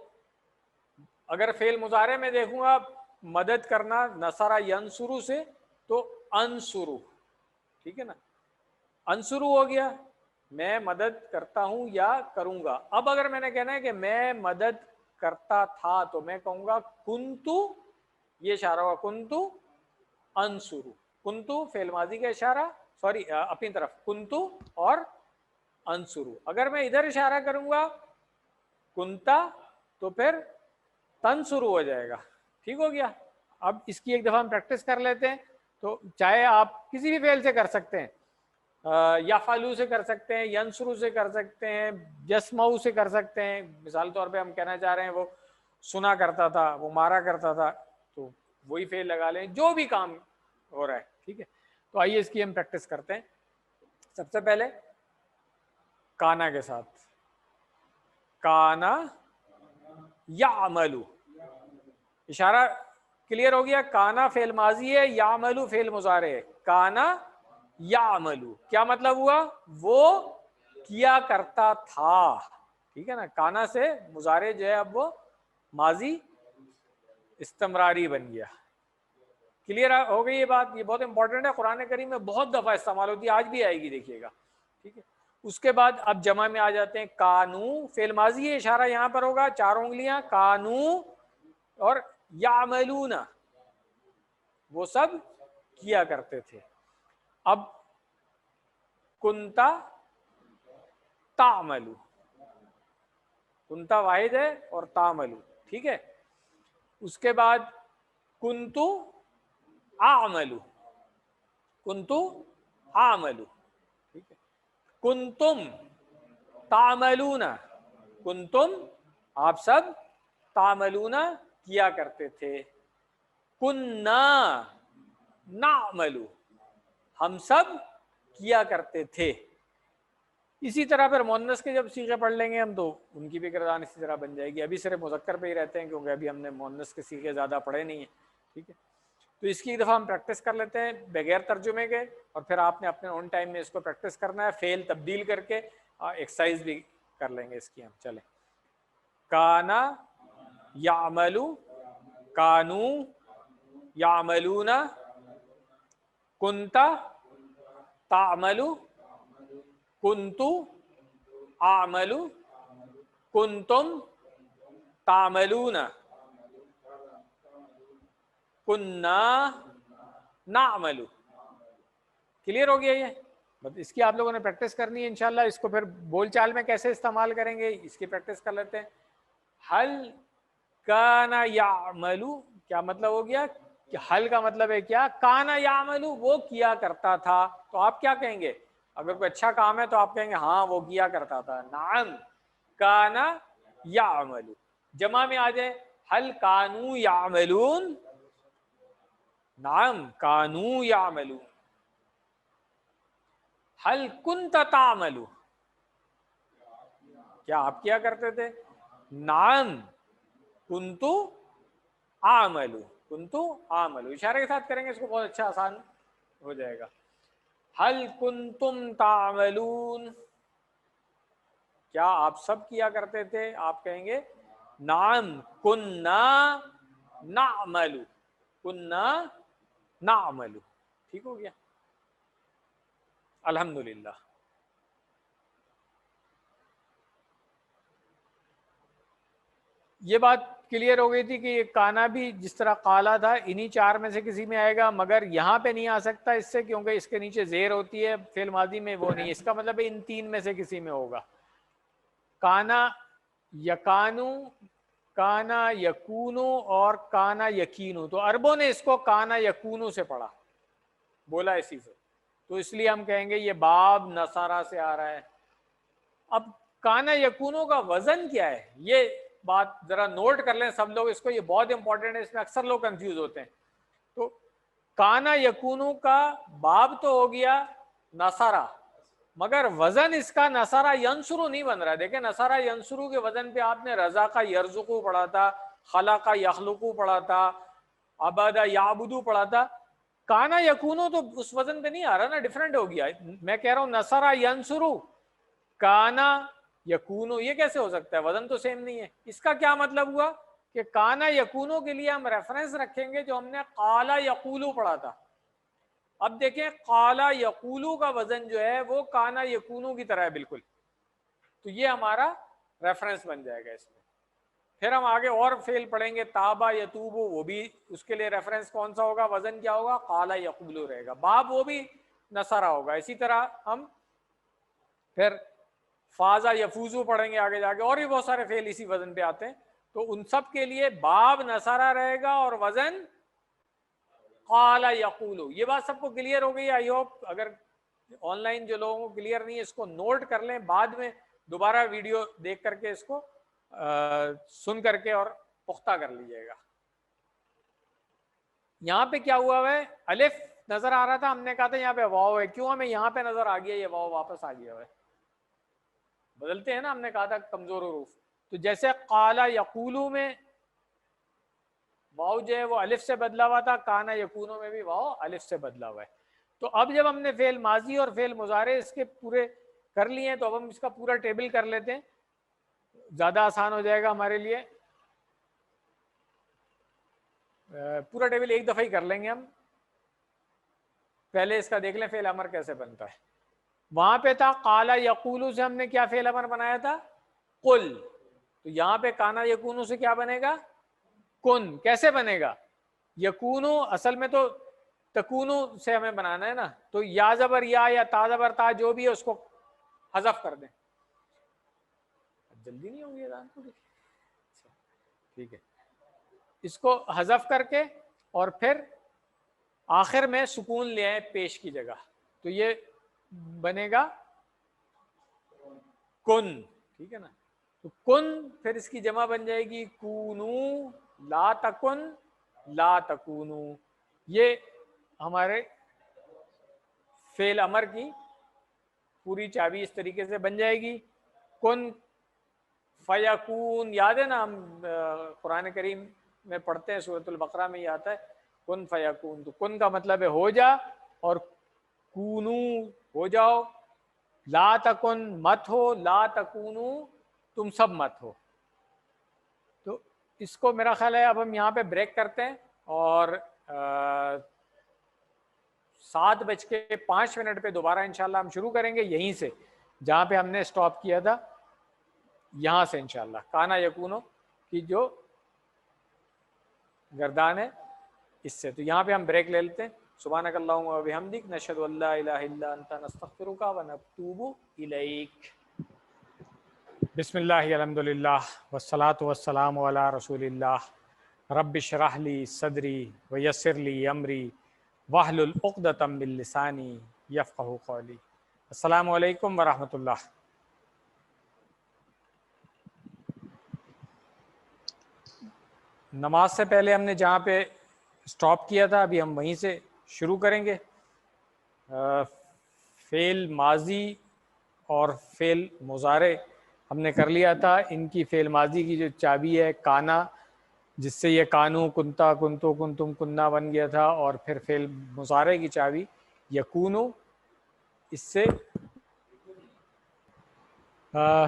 Speaker 1: اگر فعل مضارع میں دیکھوں گا مدد کرنا نصرہ ینصرو سے تو انصرو، ٹھیک ہے نا. انصرو ہو گیا، میں مدد کرتا ہوں یا کروں گا. اب اگر میں نے کہنا ہے کہ میں مدد کرتا تھا تو میں کہوں گا کنتو، یہ اشارہ ہوا کنتو انصرو. کنتو فعل ماضی کا اشارہ، سوری اپنی طرف کنتو اور انصرو. اگر میں ادھر اشارہ کروں گا کنتا تو پھر تنصرو ہو جائے گا، ٹھیک ہو گیا. اب اس کی ایک دفعہ ہم پریکٹس کر لیتے ہیں. تو چاہے آپ کسی بھی فعل سے کر سکتے ہیں، یفعلو سے کر سکتے ہیں، ینصرو سے کر سکتے ہیں، یسمعو سے کر سکتے ہیں. مثال طور پہ ہم کہنا چاہ رہے ہیں وہ سنا کرتا تھا، وہ مارا کرتا تھا، تو وہی فعل لگا لیں جو بھی کام ہو رہا ہے. ٹھیک ہے، تو آئیے اس کی ہم پریکٹس کرتے ہیں. سب سے پہلے کانا کے ساتھ، کانا یعملو، اشارہ کلیئر ہو گیا. کانا فعل ماضی ہے، یعملو فعل مضارع ہے. کانا یعملو کیا مطلب ہوا؟ وہ کیا کرتا تھا. ٹھیک ہے نا، کانا سے مضارع جو ہے اب وہ ماضی استمراری بن گیا. کلیئر ہو گئی یہ بات؟ یہ بہت امپورٹنٹ ہے، قرآن کریم میں بہت دفعہ استعمال ہوتی ہے، آج بھی آئے گی دیکھیے گا. ٹھیک ہے، اس کے بعد اب جمع میں آ جاتے ہیں. کانو فعل ماضی ہے، اشارہ یہاں پر ہوگا، چاروں انگلیاں، کانو اور یعملون، وہ سب کیا کرتے تھے. اب کنتا تعملو، کنتا واحد ہے اور تعملو. ٹھیک ہے، اس کے بعد کنتو اعملو، کنتو اعملو. ٹھیک ہے، کنتم تعملون، کنتم آپ سب، تعملون کیا کرتے تھے. کننا نعملو، ہم سب کیا کرتے تھے. اسی طرح پھر مؤنث کے جب صیغے پڑھ لیں گے ہم تو ان کی بھی گردان اسی طرح بن جائے گی. ابھی صرف مذکر پہ ہی رہتے ہیں کیونکہ ابھی ہم نے مؤنث کے صیغے زیادہ پڑھے نہیں ہیں. ٹھیک ہے، تو اس کی ایک دفعہ ہم پریکٹس کر لیتے ہیں بغیر ترجمے کے، اور پھر آپ نے اپنے اون ٹائم میں اس کو پریکٹس کرنا ہے، فعل تبدیل کر کے ایکسرسائز بھی کر لیں گے اس کی ہم. چلیں، کانا یعملو، کانو یعملون، کنتا تعملو، کنتو اعملو، کنتم تعملون، کننا نعملو. کلیئر ہو گیا یہ؟ بس اس کی آپ لوگوں نے پریکٹس کرنی ہے انشاءاللہ. اس کو پھر بول چال میں کیسے استعمال کریں گے اس کی پریکٹس کر لیتے ہیں. حل کانا یعملو کیا مطلب ہو گیا؟ کہ حل کا مطلب ہے کیا؟ کانا یعملو وہ کیا کرتا تھا. تو آپ کیا کہیں گے؟ اگر کوئی اچھا کام ہے تو آپ کہیں گے ہاں وہ کیا کرتا تھا. نعم کانا یعملو. جمع میں آ جائے، حل کانو یعملون، نعم کانو یعملون. حل کنت تعملو، کیا آپ کیا کرتے تھے؟ نعم کنتو اعملو، کنتو اعملو. اشارے کے ساتھ کریں گے اس کو بہت اچھا آسان ہو جائے گا. حل کنتم تعملون، کیا آپ سب کیا کرتے تھے؟ آپ کہیں گے نعم کننا نعملو، کننا نعملو. ٹھیک ہو گیا؟ الحمدللہ. یہ بات کلیئر ہو گئی تھی کہ یہ کانا بھی جس طرح قالا تھا انہی چار میں سے کسی میں آئے گا، مگر یہاں پہ نہیں آ سکتا اس سے کیونکہ اس کے نیچے زیر ہوتی ہے، فعل ماضی میں وہ نہیں. اس کا مطلب ہے ان تین میں سے کسی میں ہوگا. کانا یکانو، کانا یکونو اور کانا یقینو. تو عربوں نے اس کو کانا یکونو سے پڑھا، بولا اسی سے، تو اس لیے ہم کہیں گے یہ باب نصارہ سے آ رہا ہے. اب کانا یکونو کا وزن کیا ہے؟ یہ بات ذرا نوٹ کر لیں سب لوگ اس کو، یہ بہت امپورٹنٹ ہے، اس میں اکثر لوگ کنفیوز ہوتے ہیں. تو کانا یکونو کا باب تو ہو گیا نصارہ، مگر وزن اس کا نصارہ ینصرو نہیں بن رہا ہے. دیکھیں نصارہ ینصرو کے وزن پہ آپ نے رزاق یرزقو پڑھا تھا، خلق یخلقو پڑھا تھا، عبد یعبدو پڑھا تھا. کانا یکونو تو اس وزن پہ نہیں آ رہا نا، ڈیفرنٹ ہو گیا. میں کہہ رہا ہوں نصارہ ینصرو، کانا یکونو، یہ کیسے ہو سکتا ہے؟ وزن تو سیم نہیں ہے. اس کا کیا مطلب ہوا کہ کانا یکونو کے لیے ہم ریفرنس رکھیں گے جو ہم نے قالا یقولو پڑھا تھا. اب دیکھیں قالا یقولو کا وزن جو ہے وہ کانا یکونو کی طرح ہے بالکل، تو یہ ہمارا ریفرنس بن جائے گا اس میں. پھر ہم آگے اور فعل پڑھیں گے، تابا یتوبو، وہ بھی اس کے لیے ریفرنس کون سا ہوگا؟ وزن کیا ہوگا؟ قالا یقولو رہے گا. باب وہ بھی نصارہ ہوگا. اسی طرح ہم پھر فازا یفوزو پڑھیں گے آگے جا کے، اور بھی بہت سارے فعل اسی وزن پہ آتے ہیں. تو ان سب کے لیے باب نصارہ رہے گا اور وزن قال یقولو. یہ بات سب کو کلیئر ہو گئی؟ I hope. اگر آن لائن جو لوگوں کو کلیئر نہیں ہے اس کو نوٹ کر لیں, بعد میں دوبارہ ویڈیو دیکھ کر کے اس کو سن کر کے اور پختہ کر لیجیے گا. یہاں پہ کیا ہوا ہے, الف نظر آ رہا تھا, ہم نے کہا تھا یہاں پہ واو ہے, کیوں ہمیں یہاں پہ نظر آ گیا یہ واو واپس آ گیا ہے؟ بدلتے ہیں نا, ہم نے کہا تھا کمزور حروف. تو جیسے قالا یقولو میں واو جو ہے وہ الف سے بدلا ہوا تھا, کانا یکونو میں بھی واو الف سے بدلا ہوا ہے. تو اب جب ہم نے فعل ماضی اور فعل مضارع اس کے پورے کر لیے ہیں تو اب ہم اس کا پورا ٹیبل کر لیتے ہیں, زیادہ آسان ہو جائے گا ہمارے لیے. پورا ٹیبل ایک دفعہ ہی کر لیں گے ہم, پہلے اس کا دیکھ لیں فعل امر کیسے بنتا ہے. وہاں پہ تھا قالا یقولو سے ہم نے کیا فعل امر بنایا تھا, قل. تو یہاں پہ کانا یکونو سے کیا بنے گا, کن. کیسے بنے گا, یکونو اصل میں تو تکونو سے ہمیں بنانا ہے نا, تو یا زبر یا تا زبر تا جو بھی ہے اس کو حذف کر دیں. جلدی نہیں ہوگی اذان پوری, ٹھیک ہے. اس کو حذف کر کے اور پھر آخر میں سکون لے آئے پیش کی جگہ, تو یہ بنے گا کن. ٹھیک ہے نا, تو کن پھر اس کی جمع بن جائے گی کونو, لا تکن لا تکونو. یہ ہمارے فعل امر کی پوری چابی اس طریقے سے بن جائے گی. کن فیکون, یاد ہے نا ہم قرآن کریم میں پڑھتے ہیں, سورۃ البقرہ میں یہ آتا ہے کن فیکون. تو کن کا مطلب ہے ہو جا, اور کونو ہو جاؤ, لا تکن مت ہو, لا تکونو تم سب مت ہو. تو اس کو میرا خیال ہے اب ہم یہاں پہ بریک کرتے ہیں, اور 7:05 پہ دوبارہ انشاءاللہ ہم شروع کریں گے یہیں سے جہاں پہ ہم نے سٹاپ کیا تھا, یہاں سے انشاءاللہ کانا یکونو کی جو گردان ہے اس سے. تو یہاں پہ ہم بریک لے لیتے ہیں. سبحانک اللہم و بحمدک, نشہد ان لا الہ الا انت, نستغفرک و نتوب الیک. بسم اللہ الحمدللہ والصلاة والسلام علی رسول اللہ. رب اشرح لی صدری ویسر لی امری واحلل عقدۃ من لسانی یفقہوا قولی. السلام علیکم ورحمۃ اللہ. نماز سے پہلے ہم نے جہاں پہ سٹاپ کیا تھا ابھی ہم وہیں سے شروع کریں گے. فعل ماضی اور فعل مضارع ہم نے کر لیا تھا. ان کی فعل ماضی کی جو چابی ہے کانا, جس سے یہ کانو کنتا کنتو کنتم کننا بن گیا تھا, اور پھر فعل مضارع کی چابی یکونو, اس سے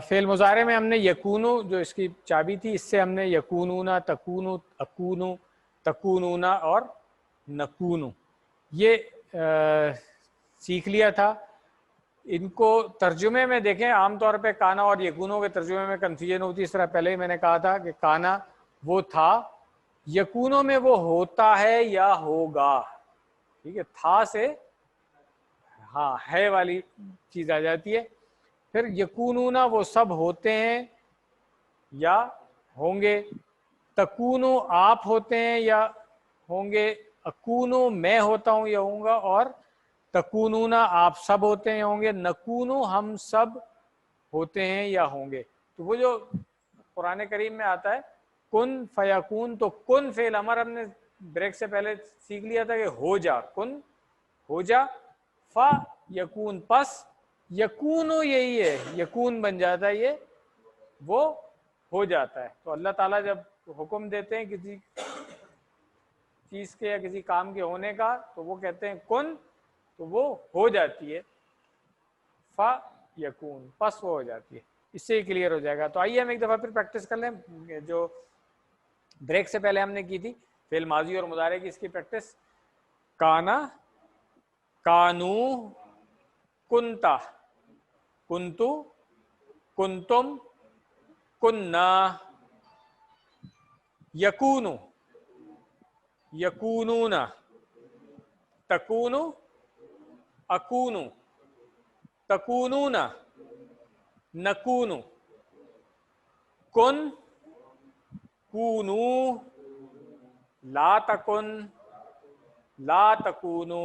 Speaker 1: فعل مضارع میں ہم نے یکونو جو اس کی چابی تھی, اس سے ہم نے یکونونا, تکونو, اکونو, تکونونا اور نکونو یہ سیکھ لیا تھا. ان کو ترجمے میں دیکھیں, عام طور پہ کانا اور یکونو کے ترجمے میں کنفیوژن ہوتی ہے. اس طرح پہلے ہی میں نے کہا تھا کہ کانا وہ تھا, یکونو میں وہ ہوتا ہے یا ہوگا. ٹھیک ہے, تھا سے ہاں ہے والی چیز آ جاتی ہے. پھر یکونونا وہ سب ہوتے ہیں یا ہوں گے, تکونو آپ ہوتے ہیں یا ہوں گے, اکونو میں ہوتا ہوں یا ہوں گا, اور تکونونا آپ سب ہوتے ہیں ہوں گے, نکونو ہم سب ہوتے ہیں یا ہوں گے. تو وہ جو قرآن کریم میں آتا ہے کن فیکون, تو کن فعل امر ہم نے بریک سے پہلے سیکھ لیا تھا کہ ہو جا, کن ہو جا, فا یکون پس یکونو یہی ہے, یکون بن جاتا ہے, یہ وہ ہو جاتا ہے. تو اللہ تعالیٰ جب حکم دیتے ہیں کسی چیز کے یا کسی کام کے ہونے کا تو وہ کہتے ہیں کن, تو وہ ہو جاتی ہے, فا یکون پس وہ ہو جاتی ہے. اس سے ہی کلیئر ہو جائے گا. تو آئیے ہم ایک دفعہ پھر پریکٹس کر لیں جو بریک سے پہلے ہم نے کی تھی فعل ماضی اور مضارع کی, اس کی پریکٹس. کانا کانو, کنتا کنتو, کنتم کننا, یکونو یکونونا, تکونو اکونو, تکونونا, نکونو, کن کونو, لا تکن لا تکونو,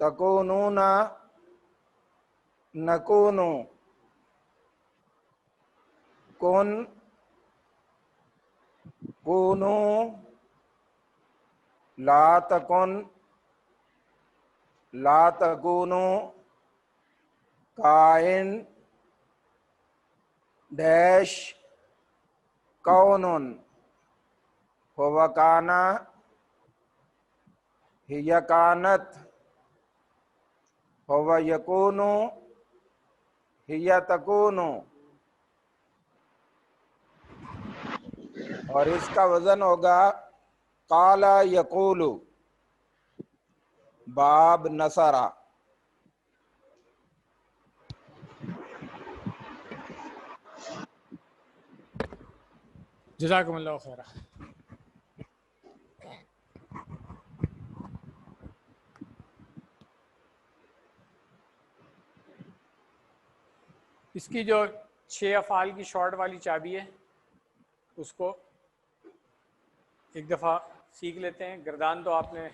Speaker 3: تکونون نکونو کن کونو لا تکن لا تکونو کائن ڈیش کونن ہوا کانا ہی کانت ہوا یکونو ہی تکونو. اور اس کا وزن ہوگا قال یقول باب نصرہ.
Speaker 1: جزاکم اللہ خیرہ. اس کی جو 6 افعال کی شارٹ والی چابی ہے اس کو ایک دفعہ سیکھ لیتے ہیں. گردان تو آپ نے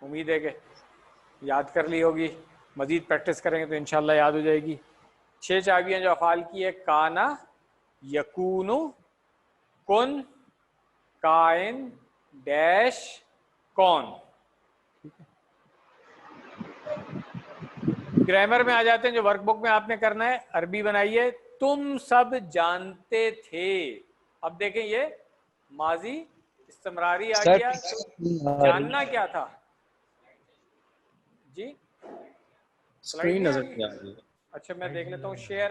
Speaker 1: امید ہے کہ یاد کر لی ہوگی, مزید پریکٹس کریں گے تو انشاءاللہ یاد ہو جائے گی. 6 چابیاں جو افعال کی ہے کانا, یکونو, کن, کائن, ڈیش, کون. گرامر میں آ جاتے ہیں جو ورک بک میں آپ نے کرنا ہے. عربی بنائیے تم سب جانتے تھے. اب دیکھیں یہ ماضی استمراری آ گیا. جاننا کیا تھا جی؟
Speaker 4: اسکرین نظر نہیں آ رہی ہے.
Speaker 1: اچھا میں دیکھ لیتا ہوں, شیئر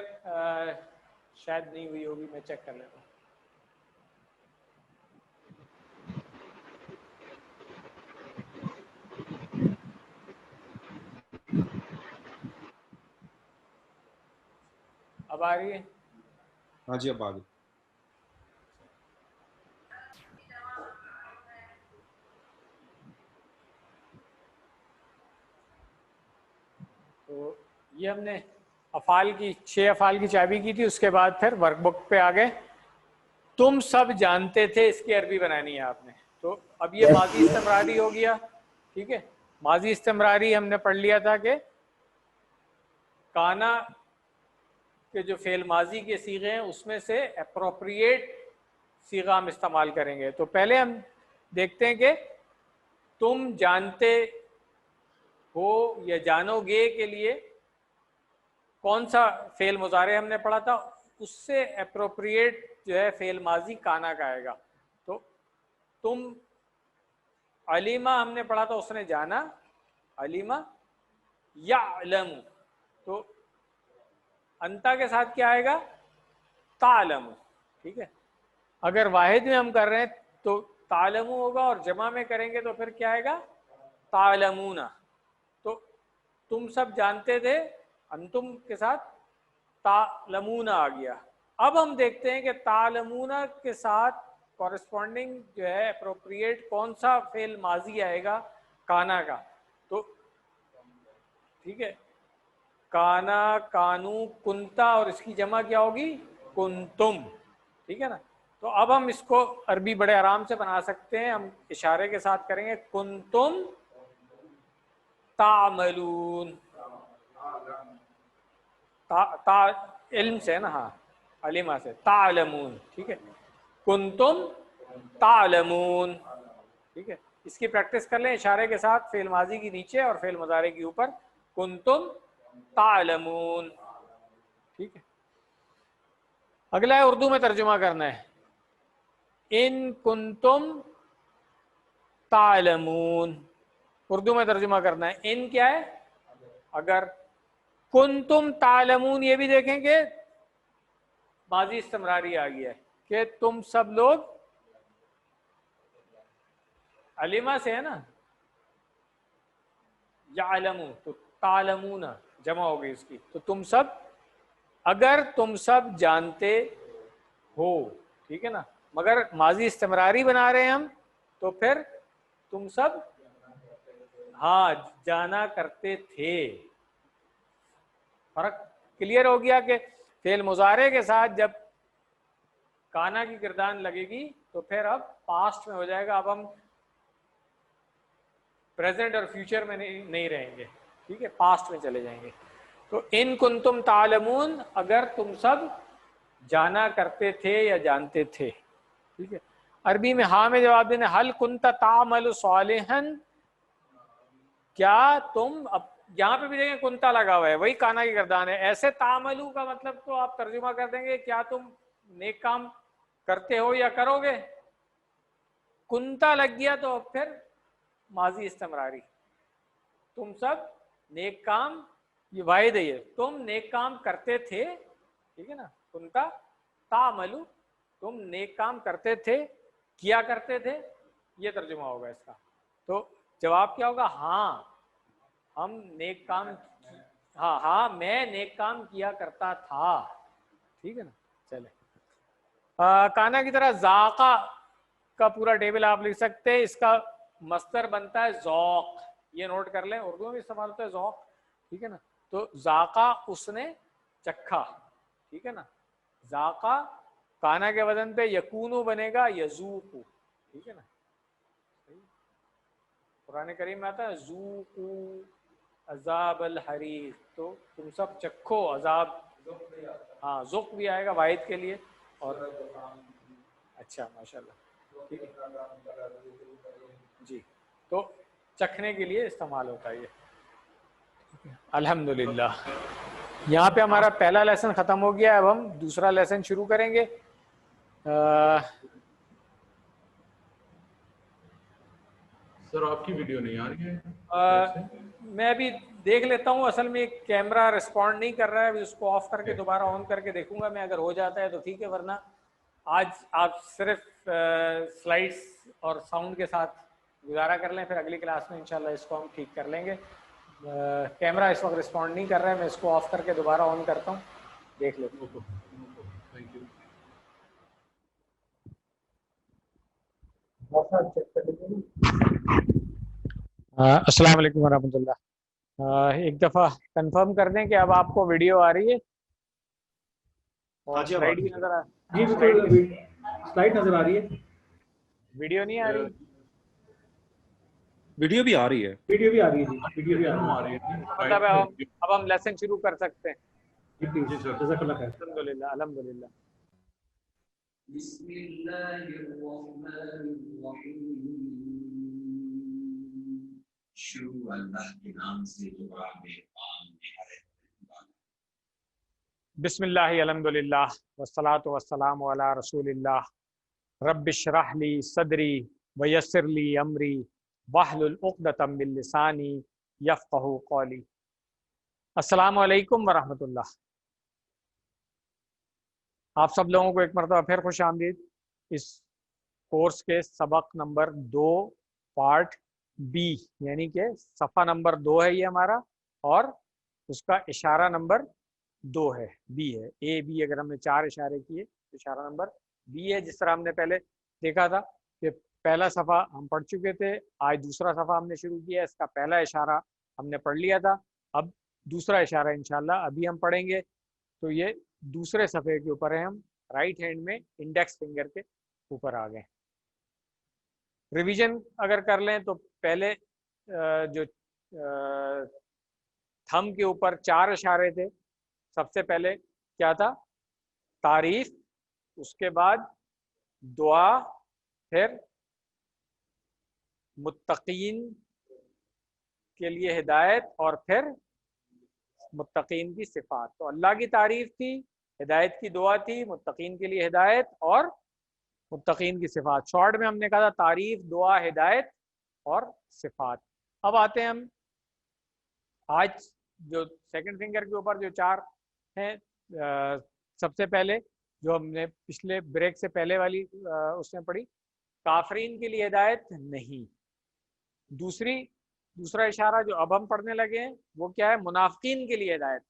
Speaker 1: شاید نہیں ہوئی ہوگی, میں چیک کر لیتا ہوں. اب آ رہی ہے؟
Speaker 4: ہاں جی اب آ گئی.
Speaker 1: تو یہ ہم نے افعال کی 6 افعال کی چابی کی تھی. اس کے بعد پھر ورک بک پہ آ گئے. تم سب جانتے تھے اس کی عربی بنانی ہے آپ نے. تو اب یہ ماضی استمراری ہو گیا. ٹھیک ہے, ماضی استمراری ہم نے پڑھ لیا تھا کہ کانا کے جو فعل ماضی کے صیغے ہیں اس میں سے اپروپریٹ صیغہ ہم استعمال کریں گے. تو پہلے ہم دیکھتے ہیں کہ تم جانتے ہو یا جانو گے کے لیے کون سا فعل مضارع ہم نے پڑھا تھا, اس سے اپروپریٹ جو ہے فعل ماضی کانا کا آئے گا. تو تم علیمہ ہم نے پڑھا تھا, اس نے جانا, علیمہ یعلم. تو انتا کے ساتھ کیا آئے گا؟ تعلم. ٹھیک ہے, اگر واحد میں ہم کر رہے ہیں تو تعلم ہوگا, اور جمع میں کریں گے تو پھر کیا آئے گا؟ تعلمون. تو تم سب جانتے تھے, انتم کے ساتھ تعلمون آ گیا. اب ہم دیکھتے ہیں کہ تعلمون کے ساتھ کورسپونڈنگ جو ہے اپروپریٹ کون سا فعل ماضی آئے گا کانا کا. تو ٹھیک ہے, کانا, کانو, کنتا, اور اس کی جمع کیا ہوگی؟ کنتم. ٹھیک ہے نا. تو اب ہم اس کو عربی بڑے آرام سے بنا سکتے ہیں. ہم اشارے کے ساتھ کریں گے کنتم تعملون. تا علم سے نا, ہاں علیمہ سے, تعلمون. ٹھیک ہے, کنتم تعلمون. ٹھیک ہے, اس کی پریکٹس کر لیں اشارے کے ساتھ, فعل ماضی کی نیچے اور فعل مضارع کے اوپر, کنتم تعلمون. ٹھیک ہے, اگلا ہے اردو میں ترجمہ کرنا ہے. ان کنتم تعلمون, اردو میں ترجمہ کرنا ہے. ان کیا ہے؟ اگر. کنتم تعلمون یہ بھی دیکھیں کہ ماضی استمراری آ گیا ہے کہ تم سب لوگ, علیمہ سے ہے نا, یعلمون, تو تعلمون جمع ہو گئی اس کی. تو تم سب, اگر تم سب جانتے ہو. ٹھیک ہے نا, مگر ماضی استمراری بنا رہے ہیں ہم, تو پھر تم سب ہاں جانا کرتے تھے. فرق کلیئر ہو گیا کہ فعل مضارع کے ساتھ جب کانا کی گردان لگے گی تو پھر اب پاسٹ میں ہو جائے گا. اب ہم پریزنٹ اور فیوچر میں نہیں رہیں گے، ٹھیک ہے، پاسٹ میں چلے جائیں گے. تو ان کنتم تعلمون، اگر تم سب جانا کرتے تھے یا جانتے تھے، ٹھیک ہے. عربی میں ہاں میں جواب دینا، حل کنت تعمل صالحا، کیا تم، اب یہاں پہ بھی دیکھیں کنتا لگا ہوا ہے، وہی کانا کی گردان ہے. ایسے تعملو کا مطلب تو آپ ترجمہ کر دیں گے کیا تم نیک کام کرتے ہو یا کرو گے. کنتا لگ گیا تو پھر ماضی استمراری، تم سب نیک کام، یہ واحد ہے، یہ تم نیک کام کرتے تھے، ٹھیک ہے نا. کنتا تعملو، تم نیک کام کرتے تھے، کیا کرتے تھے، یہ ترجمہ ہوگا اس کا. تو جواب کیا ہوگا؟ ہاں ہم نیک کام، ہاں میں نیک کام کیا کرتا تھا، ٹھیک ہے نا. چلے کانا کی طرح ذائقہ کا پورا ٹیبل آپ لکھ سکتے ہیں. اس کا مصدر بنتا ہے ذوق، یہ نوٹ کر لیں، اردو میں بھی استعمال ہوتا ہے ذوق، ٹھیک ہے نا. تو ذائقہ اس نے چکھا، ٹھیک ہے نا. ذائقہ کانا کے وزن پہ یکونو بنے گا یذوقو، ٹھیک ہے نا. قرآن کریم میں آتا ہے ذوقو عذاب الحریق، تو تم سب چکھو عذاب. ہاں ذوق بھی آئے گا واحد کے لیے، اور اچھا ماشاء اللہ، ٹھیک ہے جی. تو چکھنے کے لیے استعمال ہوتا ہے یہ. الحمدللہ یہاں پہ ہمارا پہلا لیسن ختم ہو گیا. اب ہم دوسرا لیسن شروع کریں گے.
Speaker 5: سر آپ کی ویڈیو نہیں آ رہی ہے.
Speaker 1: میں ابھی دیکھ لیتا ہوں، اصل میں کیمرہ رسپونڈ نہیں کر رہا ہے، ابھی اس کو آف کر کے دوبارہ آن کر کے دیکھوں گا میں، اگر ہو جاتا ہے تو ٹھیک ہے، ورنہ آج آپ صرف سلائڈس اور ساؤنڈ کے ساتھ گزارا کر لیں، پھر اگلی کلاس میں انشاءاللہ اس کو ہم ٹھیک کر لیں گے. کیمرہ اس وقت رسپونڈ نہیں کر رہا ہے، میں اس کو آف کر کے دوبارہ آن کرتا ہوں، دیکھ لیتا ہوں.
Speaker 5: Thank you.
Speaker 1: السلام علیکم ورحمۃ اللہ. ایک دفعہ کنفرم کر دیں کہ اب آپ کو ویڈیو آ رہی ہے اور سلائڈ بھی نظر آ
Speaker 6: جی سلائڈ نظر آ رہی ہے،
Speaker 1: ویڈیو نہیں آ رہی.
Speaker 4: ویڈیو بھی آ رہی ہے،
Speaker 6: ویڈیو بھی آ رہی ہے، جی ویڈیو بھی آ رہی ہے.
Speaker 1: مطلب اب ہم لیسن شروع کر سکتے ہیں.
Speaker 6: جی پلیز، جزاک اللہ خیر.
Speaker 1: الحمدللہ الحمدللہ.
Speaker 2: بسم الله الرحمن الرحيم. شروع اللہ کے نام سے جو بڑا مہربان نہایت مہربان.
Speaker 1: بسم اللہ الحمدللہ والصلاۃ والسلام علی رسول اللہ. رب اشرح لی صدری ویسر لی امری واحلل عقدۃ من لسانی یفقہوا قولی. السلام علیکم ورحمۃ اللہ. آپ سب لوگوں کو ایک مرتبہ پھر خوش آمدید اس کورس کے سبق نمبر 2 پارٹ بی، یعنی کہ صفحہ نمبر 2 ہے یہ ہمارا، اور اس کا اشارہ نمبر 2 ہے، بی ہے. اے بی اگر ہم نے 4 اشارے کیے تو اشارہ نمبر بی ہے. جس طرح ہم نے پہلے دیکھا تھا کہ پہلا صفحہ ہم پڑھ چکے تھے، آج دوسرا صفحہ ہم نے شروع کیا، اس کا پہلا اشارہ ہم نے پڑھ لیا تھا، اب دوسرا اشارہ انشاءاللہ ابھی ہم پڑھیں گے. تو یہ دوسرے صفحے کے اوپر ہے، ہم رائٹ ہینڈ میں انڈیکس فنگر کے اوپر آ گئے. ریویژن اگر کر لیں تو پہلے جو تھم کے اوپر 4 اشارے تھے، سب سے پہلے کیا تھا؟ تعریف، اس کے بعد دعا، پھر متقین کے لیے ہدایت، اور پھر متقین کی صفات. تو اللہ کی تعریف تھی، ہدایت کی دعا تھی، متقین کے لیے ہدایت اور متقین کی صفات. شارٹ میں ہم نے کہا تھا تعریف، دعا، ہدایت اور صفات. اب آتے ہیں ہم آج جو سیکنڈ فنگر کے اوپر جو 4 ہیں. سب سے پہلے جو ہم نے پچھلے بریک سے پہلے والی اس میں پڑھی، کافرین کے لیے ہدایت نہیں. دوسرا اشارہ جو اب ہم پڑھنے لگے ہیں وہ کیا ہے؟ منافقین کے لیے ہدایت.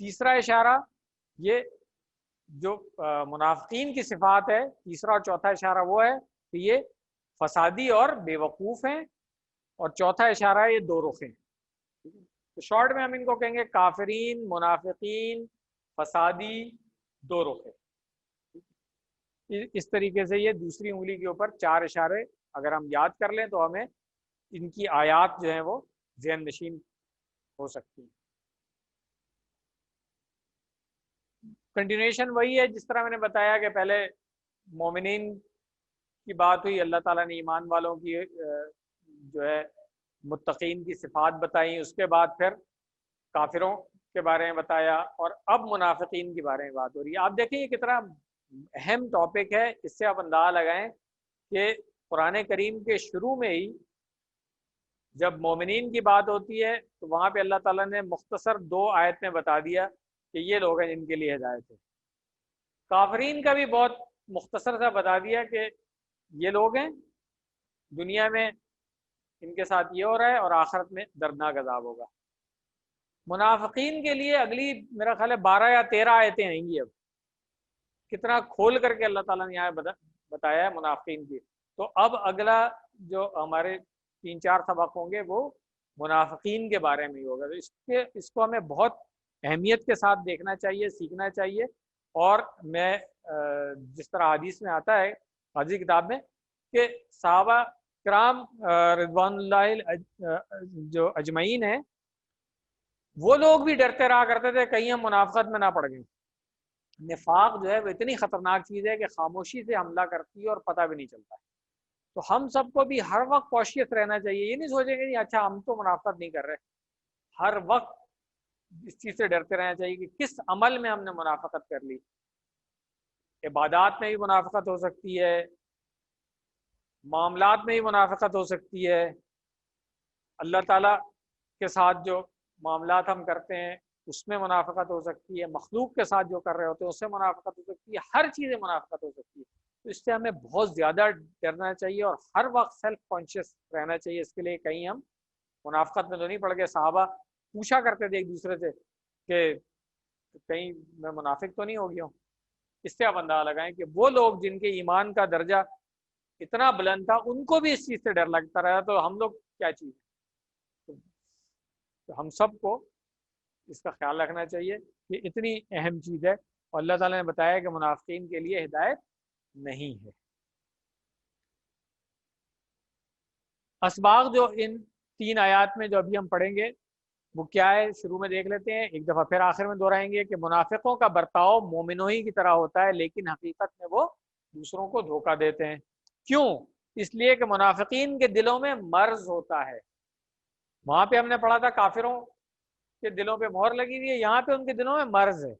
Speaker 1: تیسرا اشارہ یہ جو منافقین کی صفات ہے، تیسرا اور چوتھا اشارہ وہ ہے کہ یہ فسادی اور بے وقوف ہیں، اور چوتھا اشارہ ہے یہ 2 رخ ہیں. تو شارٹ میں ہم ان کو کہیں گے کافرین، منافقین، فسادی، 2 رخ ہیں. اس طریقے سے یہ دوسری انگلی کے اوپر 4 اشارے اگر ہم یاد کر لیں تو ہمیں ان کی آیات جو ہیں وہ ذہن نشین ہو سکتی ہیں۔ کنٹینیوشن وہی ہے جس طرح میں نے بتایا کہ پہلے مومنین کی بات ہوئی، اللہ تعالیٰ نے ایمان والوں کی جو ہے متقین کی صفات بتائیں، اس کے بعد پھر کافروں کے بارے میں بتایا، اور اب منافقین کے بارے میں بات ہو رہی ہے۔ آپ دیکھیں یہ کتنا اہم ٹاپک ہے، اس سے آپ اندازہ لگائیں کہ قرآن کریم کے شروع میں ہی جب مومنین کی بات ہوتی ہے تو وہاں پہ اللہ تعالیٰ نے مختصر 2 آیت میں بتا دیا کہ یہ لوگ ہیں جن کے لیے ہدایت ہے۔ کافرین کا بھی بہت مختصر سا بتا دیا کہ یہ لوگ ہیں، دنیا میں ان کے ساتھ یہ ہو رہا ہے اور آخرت میں دردناک عذاب ہوگا۔ منافقین کے لیے اگلی میرا خیال ہے 12 یا 13 آیتیں آئیں گی۔ اب کتنا کھول کر کے اللہ تعالیٰ نے یہاں بتایا ہے منافقین کی۔ تو اب اگلا جو ہمارے 3-4 سبق ہوں گے وہ منافقین کے بارے میں ہی ہوگا۔ تو اس کو ہمیں بہت اہمیت کے ساتھ دیکھنا چاہیے، سیکھنا چاہیے۔ اور میں جس طرح حدیث میں آتا ہے حدیث کتاب میں کہ صحابہ کرام رضوان اللہ جو اجمعین ہیں وہ لوگ بھی ڈرتے رہا کرتے تھے کہیں ہم منافقت میں نہ پڑ گئیں۔ نفاق جو ہے وہ اتنی خطرناک چیز ہے کہ خاموشی سے حملہ کرتی ہے اور پتہ بھی نہیں چلتا ہے۔ تو ہم سب کو بھی ہر وقت کوشیس رہنا چاہیے، یہ نہیں سوچیں گے اچھا ہم تو منافقت نہیں کر رہے، ہر وقت اس چیز سے ڈرتے رہنا چاہیے کہ کس عمل میں ہم نے منافقت کر لی۔ عبادات میں بھی منافقت ہو سکتی ہے، معاملات میں بھی منافقت ہو سکتی ہے، اللہ تعالیٰ کے ساتھ جو معاملات ہم کرتے ہیں اس میں منافقت ہو سکتی ہے، مخلوق کے ساتھ جو کر رہے ہوتے ہیں اس سے منافقت ہو سکتی ہے، ہر چیز منافقت ہو سکتی ہے۔ تو اس سے ہمیں بہت زیادہ ڈرنا چاہیے اور ہر وقت سیلف کانشیس رہنا چاہیے اس کے لیے کہیں ہم منافقت میں تو نہیں پڑ گئے۔ صحابہ پوچھا کرتے تھے ایک دوسرے سے کہ کہیں میں منافق تو نہیں ہو گیا ہوں۔ اس سے آپ اندازہ لگائیں کہ وہ لوگ جن کے ایمان کا درجہ اتنا بلند تھا ان کو بھی اس چیز سے ڈر لگتا رہا، تو ہم لوگ کیا چیز ہے؟ تو ہم سب کو اس کا خیال رکھنا چاہیے کہ اتنی اہم چیز ہے، اور اللہ تعالیٰ نے بتایا کہ منافقین کے لیے ہدایت نہیں ہے۔ اسباق جو ان 3 آیات میں جو ابھی ہم پڑھیں گے وہ کیا ہے، شروع میں دیکھ لیتے ہیں، ایک دفعہ پھر آخر میں دہرائیں گے کہ منافقوں کا برتاؤ مومنوں ہی کی طرح ہوتا ہے لیکن حقیقت میں وہ دوسروں کو دھوکہ دیتے ہیں۔ کیوں؟ اس لیے کہ منافقین کے دلوں میں مرض ہوتا ہے۔ وہاں پہ ہم نے پڑھا تھا کافروں کے دلوں پہ مہر لگی ہوئی ہے، یہاں پہ ان کے دلوں میں مرض ہے۔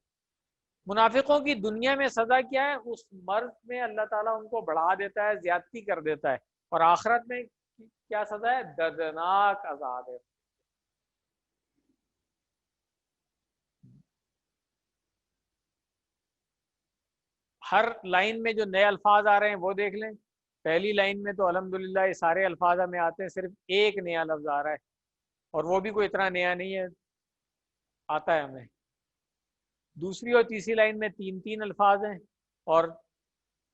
Speaker 1: منافقوں کی دنیا میں سزا کیا ہے؟ اس مرض میں اللہ تعالیٰ ان کو بڑھا دیتا ہے، زیادتی کر دیتا ہے، اور آخرت میں کیا سزا ہے؟ دردناک عذاب ہے۔ ہر لائن میں جو نئے الفاظ آ رہے ہیں وہ دیکھ لیں۔ پہلی لائن میں تو الحمدللہ یہ سارے الفاظ ہمیں آتے ہیں، صرف ایک نیا لفظ آ رہا ہے اور وہ بھی کوئی اتنا نیا نہیں ہے، آتا ہے ہمیں۔ دوسری اور تیسری لائن میں 3 الفاظ ہیں اور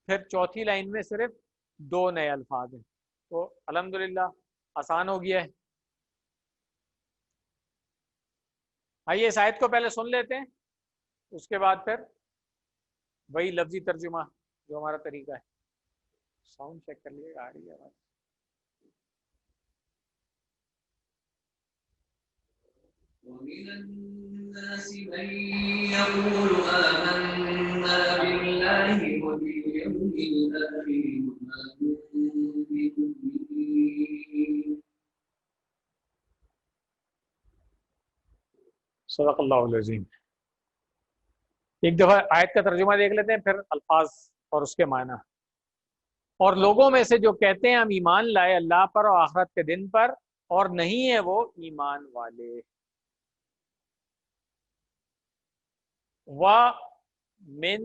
Speaker 1: پھر چوتھی لائن میں صرف 2 نئے الفاظ ہیں۔ تو الحمدللہ آسان ہو گیا ہے۔ آئیے اس آیت کو پہلے سن لیتے ہیں، اس کے بعد پھر وہی لفظی ترجمہ جو ہمارا طریقہ ہے۔ ساؤنڈ چیک کر لیے، آ رہی ہے آواز؟
Speaker 2: ومن الناس من يقول آمنا بالله وباليوم الآخر وما هم بمؤمنين۔
Speaker 1: صدق اللہ العظیم۔ ایک دفعہ آیت کا ترجمہ دیکھ لیتے ہیں، پھر الفاظ اور اس کے معنی۔ اور لوگوں میں سے جو کہتے ہیں ہم ایمان لائے اللہ پر اور آخرت کے دن پر، اور نہیں ہے وہ ایمان والے۔ وا من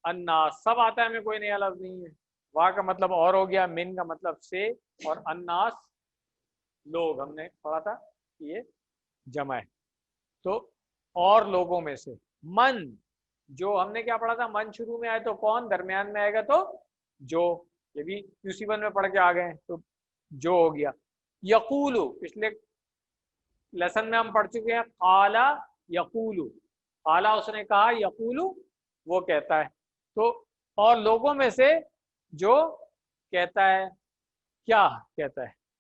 Speaker 1: الناس سب آتا ہے، ہمیں کوئی نیا لفظ نہیں ہے۔ وا کا مطلب اور ہو گیا، من کا مطلب سے، اور الناس لوگ، ہم نے پڑھا تھا یہ جمع ہے۔ تو اور لوگوں میں سے، من جو ہم نے کیا پڑھا تھا، من شروع میں آئے تو کون، درمیان میں آئے گا تو جو، یہ بھی QC1 میں پڑھ کے آ گئے ہیں، تو جو ہو گیا۔ یقولو پچھلے لیسن میں ہم پڑھ چکے ہیں، قالا یقولو، قالا اس نے کہا، یقولو وہ کہتا ہے۔ تو اور لوگوں میں سے جو کہتا ہے، کیا کہتا ہے؟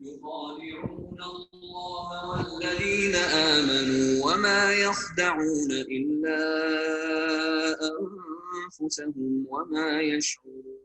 Speaker 2: يخادعون الله والذين آمنوا وما يخدعون إلا أنفسهم وما يشعرون।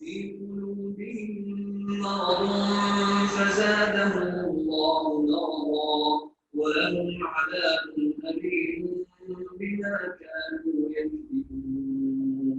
Speaker 2: في قلوبهم مرض فزادهم الله مرضا ولهم عذاب أليم بما كانوا يكذبون।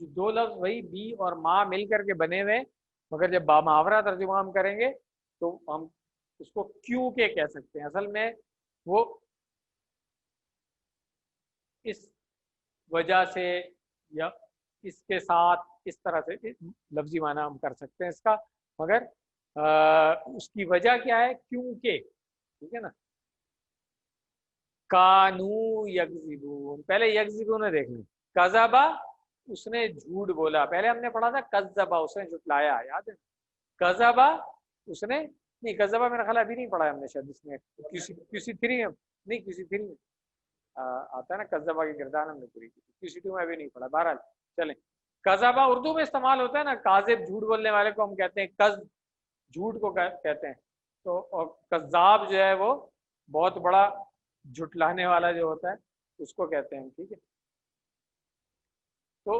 Speaker 1: جو دو لفظ وہی بی اور ما مل کر کے بنے ہوئے، مگر جب بامحاورہ ترجمہ ہم کریں گے تو ہم اس کو کیوں کے کہہ سکتے ہیں. اصل میں وہ اس وجہ سے یا اس کے ساتھ اس طرح سے لفظی معنی ہم کر سکتے ہیں اس کا، مگر اس کی وجہ کیا ہے؟ کیونکہ. ٹھیک ہے نا. کانو یکذبون، پہلے یکذبون دیکھ لیں. کذبا اس نے جھوٹ بولا، پہلے ہم نے پڑھا تھا کذبا اس نے جھٹلایا، یاد ہے. کذبا اس نے نہیں، کذبا میرا خیال ابھی نہیں پڑھا ہم نے، شاید اس میں کسی تھری نہیں، کسی تھری میں آتا ہے نا کذبا کی کردار ہم نے پوری کی، کسی ٹو میں ابھی نہیں پڑھا. بہرحال چلیں. کذبا اردو میں استعمال ہوتا ہے نا، کاذب جھوٹ بولنے والے کو ہم کہتے ہیں کذب، جھوٹ کو کہتے ہیں. تو اور کذاب جو ہے وہ بہت بڑا جھٹلانے والا جو ہوتا ہے اس کو کہتے ہیں. ٹھیک ہے. تو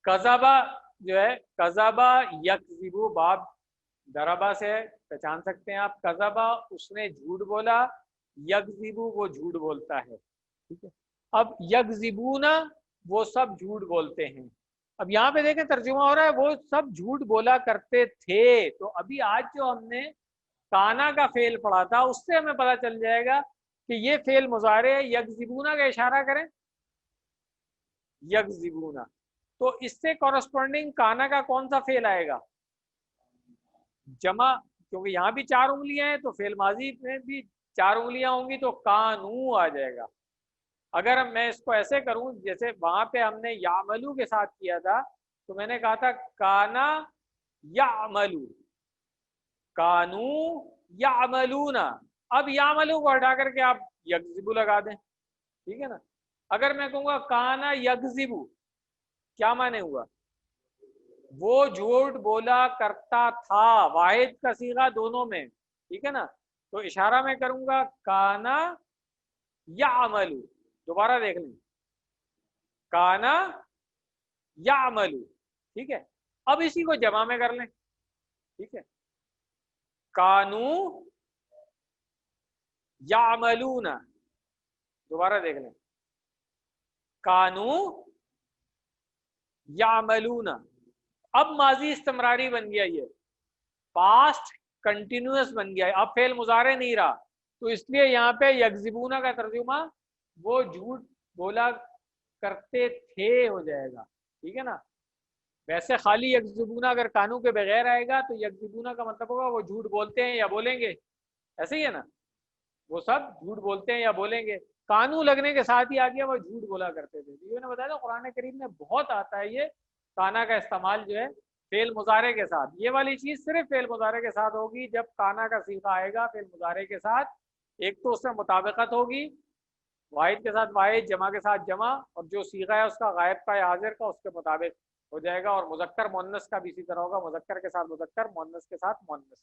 Speaker 1: کذبا جو ہے، کذبا یکذبو باب دربا سے پہچان سکتے ہیں آپ. کذبا اس نے جھوٹ بولا، یکذبو وہ جھوٹ بولتا ہے. ٹھیک ہے. اب یکذبون وہ سب جھوٹ بولتے ہیں. اب یہاں پہ دیکھیں ترجمہ ہو رہا ہے وہ سب جھوٹ بولا کرتے تھے. تو ابھی آج جو ہم نے کانا کا فعل پڑھا تھا اس سے ہمیں پتہ چل جائے گا کہ یہ فعل مضارع ہے. یکذبون کا اشارہ کریں، یکذبون، تو اس سے کورسپونڈنگ کانا کا کون سا فعل آئے گا؟ جمع، کیونکہ یہاں بھی 4 انگلیاں ہیں تو فعل ماضی میں بھی 4 انگلیاں ہوں گی تو کانو آ جائے گا. اگر میں اس کو ایسے کروں جیسے وہاں پہ ہم نے یعملو کے ساتھ کیا تھا، تو میں نے کہا تھا کانا یعملو، کانو یعملون. اب یعملو کو ہٹا کر کے آپ یکذبو لگا دیں. ٹھیک ہے نا. اگر میں کہوں گا کانا یکذبو، کیا معنی ہوا؟ وہ جھوٹ بولا کرتا تھا، واحد کا صیغہ دونوں میں. ٹھیک ہے نا. تو اشارہ میں کروں گا کانا یعملو، دوبارہ دیکھ لیں، کانا یعملو. ٹھیک ہے. اب اسی کو جمع میں کر لیں. ٹھیک ہے. کانو یعملون، دوبارہ دیکھ لیں، کانو یعملون. اب ماضی استمراری بن گیا، یہ پاسٹ کنٹینیوس بن گیا ہے، اب فعل مضارع نہیں رہا. تو اس لیے یہاں پہ یکذبون کا ترجمہ وہ جھوٹ بولا کرتے تھے ہو جائے گا. ٹھیک ہے نا. ویسے خالی یکذبون اگر کانو کے بغیر آئے گا تو یکذبون کا مطلب ہوگا وہ جھوٹ بولتے ہیں یا بولیں گے. ایسے ہی ہے نا، وہ سب جھوٹ بولتے ہیں یا بولیں گے. کانو لگنے کے ساتھ ہی آ گیا وہ جھوٹ بولا کرتے تھے. یہ میں نے بتایا تھا قرآن کریم میں بہت آتا ہے یہ کانا کا استعمال جو ہے فعل مضارع کے ساتھ. یہ والی چیز صرف فعل مضارع کے ساتھ ہوگی جب کانا کا صیغہ آئے گا فعل مضارع کے ساتھ. ایک تو اس میں مطابقت ہوگی، واحد کے ساتھ واحد، جمع کے ساتھ جمع، اور جو صیغہ ہے اس کا غائب کا یا حاضر کا اس کے مطابق ہو جائے گا. اور مذکر مؤنث کا بھی اسی طرح ہوگا، مذکر کے ساتھ مذکر، مؤنث کے ساتھ مؤنث.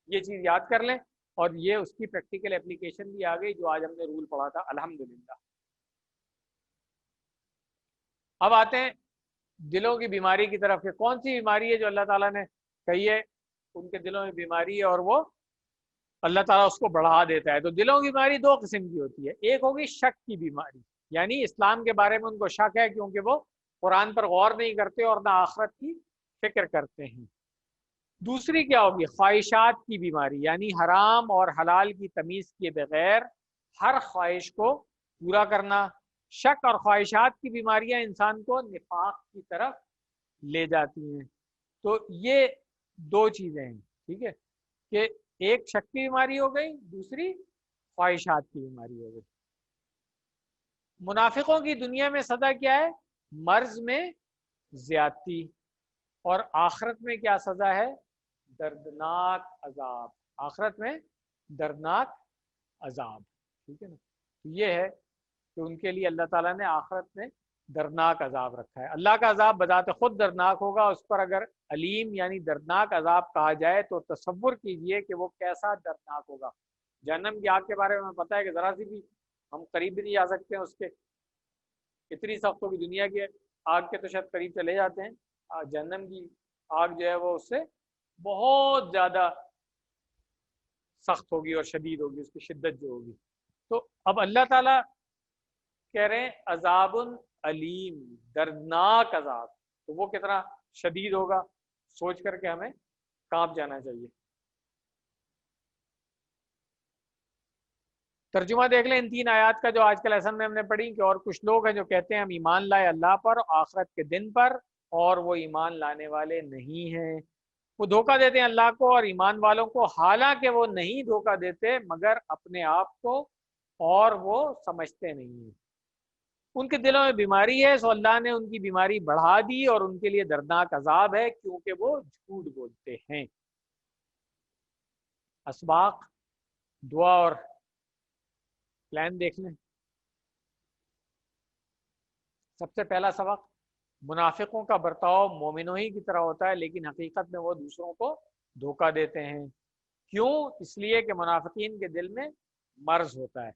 Speaker 1: یہ چیز یاد کر لیں. اور یہ اس کی پریکٹیکل اپلیکیشن بھی آ گئی جو آج ہم نے رول پڑھا تھا الحمدللہ. اب آتے ہیں دلوں کی بیماری کی طرف کہ کون سی بیماری ہے جو اللہ تعالیٰ نے کہی ہے ان کے دلوں میں بیماری ہے اور وہ اللہ تعالیٰ اس کو بڑھا دیتا ہے. تو دلوں کی بیماری 2 قسم کی ہوتی ہے. ایک ہوگی شک کی بیماری، یعنی اسلام کے بارے میں ان کو شک ہے کیونکہ وہ قرآن پر غور نہیں کرتے اور نہ آخرت کی فکر کرتے ہیں. دوسری کیا ہوگی؟ خواہشات کی بیماری، یعنی حرام اور حلال کی تمیز کیے بغیر ہر خواہش کو پورا کرنا. شک اور خواہشات کی بیماریاں انسان کو نفاق کی طرف لے جاتی ہیں. تو یہ 2 چیزیں ہیں. ٹھیک ہے، کہ ایک شک کی بیماری ہو گئی، دوسری خواہشات کی بیماری ہو گئی. منافقوں کی دنیا میں سزا کیا ہے؟ مرض میں زیادتی، اور آخرت میں کیا سزا ہے؟ دردناک عذاب. آخرت میں دردناک عذاب. ٹھیک ہے نا. یہ ہے کہ ان کے لیے اللہ تعالیٰ نے آخرت میں دردناک عذاب رکھا ہے. اللہ کا عذاب بذات خود دردناک ہوگا، اس پر اگر علیم یعنی دردناک عذاب کہا جائے تو تصور کیجئے کہ وہ کیسا دردناک ہوگا. جہنم کی آگ کے بارے میں پتہ ہے کہ ذرا سی بھی ہم قریب بھی نہیں جا سکتے ہیں اس کے، اتنی سخت ہوگی. دنیا کی آگ کے تو شاید قریب چلے جاتے ہیں، جہنم کی آگ جو ہے وہ اس سے بہت زیادہ سخت ہوگی اور شدید ہوگی اس کی شدت جو ہوگی. تو اب اللہ تعالیٰ کہہ رہے ہیں عذاب علیم، دردناک عذاب. تو وہ کتنا شدید ہوگا، سوچ کر کے ہمیں کانپ جانا چاہیے۔ ترجمہ دیکھ لیں ان 3 آیات کا جو آج کے لیسن میں ہم نے پڑھی، کہ اور کچھ لوگ ہیں جو کہتے ہیں ہم ایمان لائے اللہ پر، آخرت کے دن پر، اور وہ ایمان لانے والے نہیں ہیں۔ وہ دھوکہ دیتے ہیں اللہ کو اور ایمان والوں کو، حالانکہ وہ نہیں دھوکہ دیتے مگر اپنے آپ کو، اور وہ سمجھتے نہیں ہیں۔ ان کے دلوں میں بیماری ہے، سو اللہ نے ان کی بیماری بڑھا دی، اور ان کے لیے دردناک عذاب ہے کیونکہ وہ جھوٹ بولتے ہیں۔ اسباق دعا اور پلان دیکھ لیں۔ سب سے پہلا سبق، منافقوں کا برتاؤ مومنوں ہی کی طرح ہوتا ہے، لیکن حقیقت میں وہ دوسروں کو دھوکہ دیتے ہیں۔ کیوں؟ اس لیے کہ منافقین کے دل میں مرض ہوتا ہے۔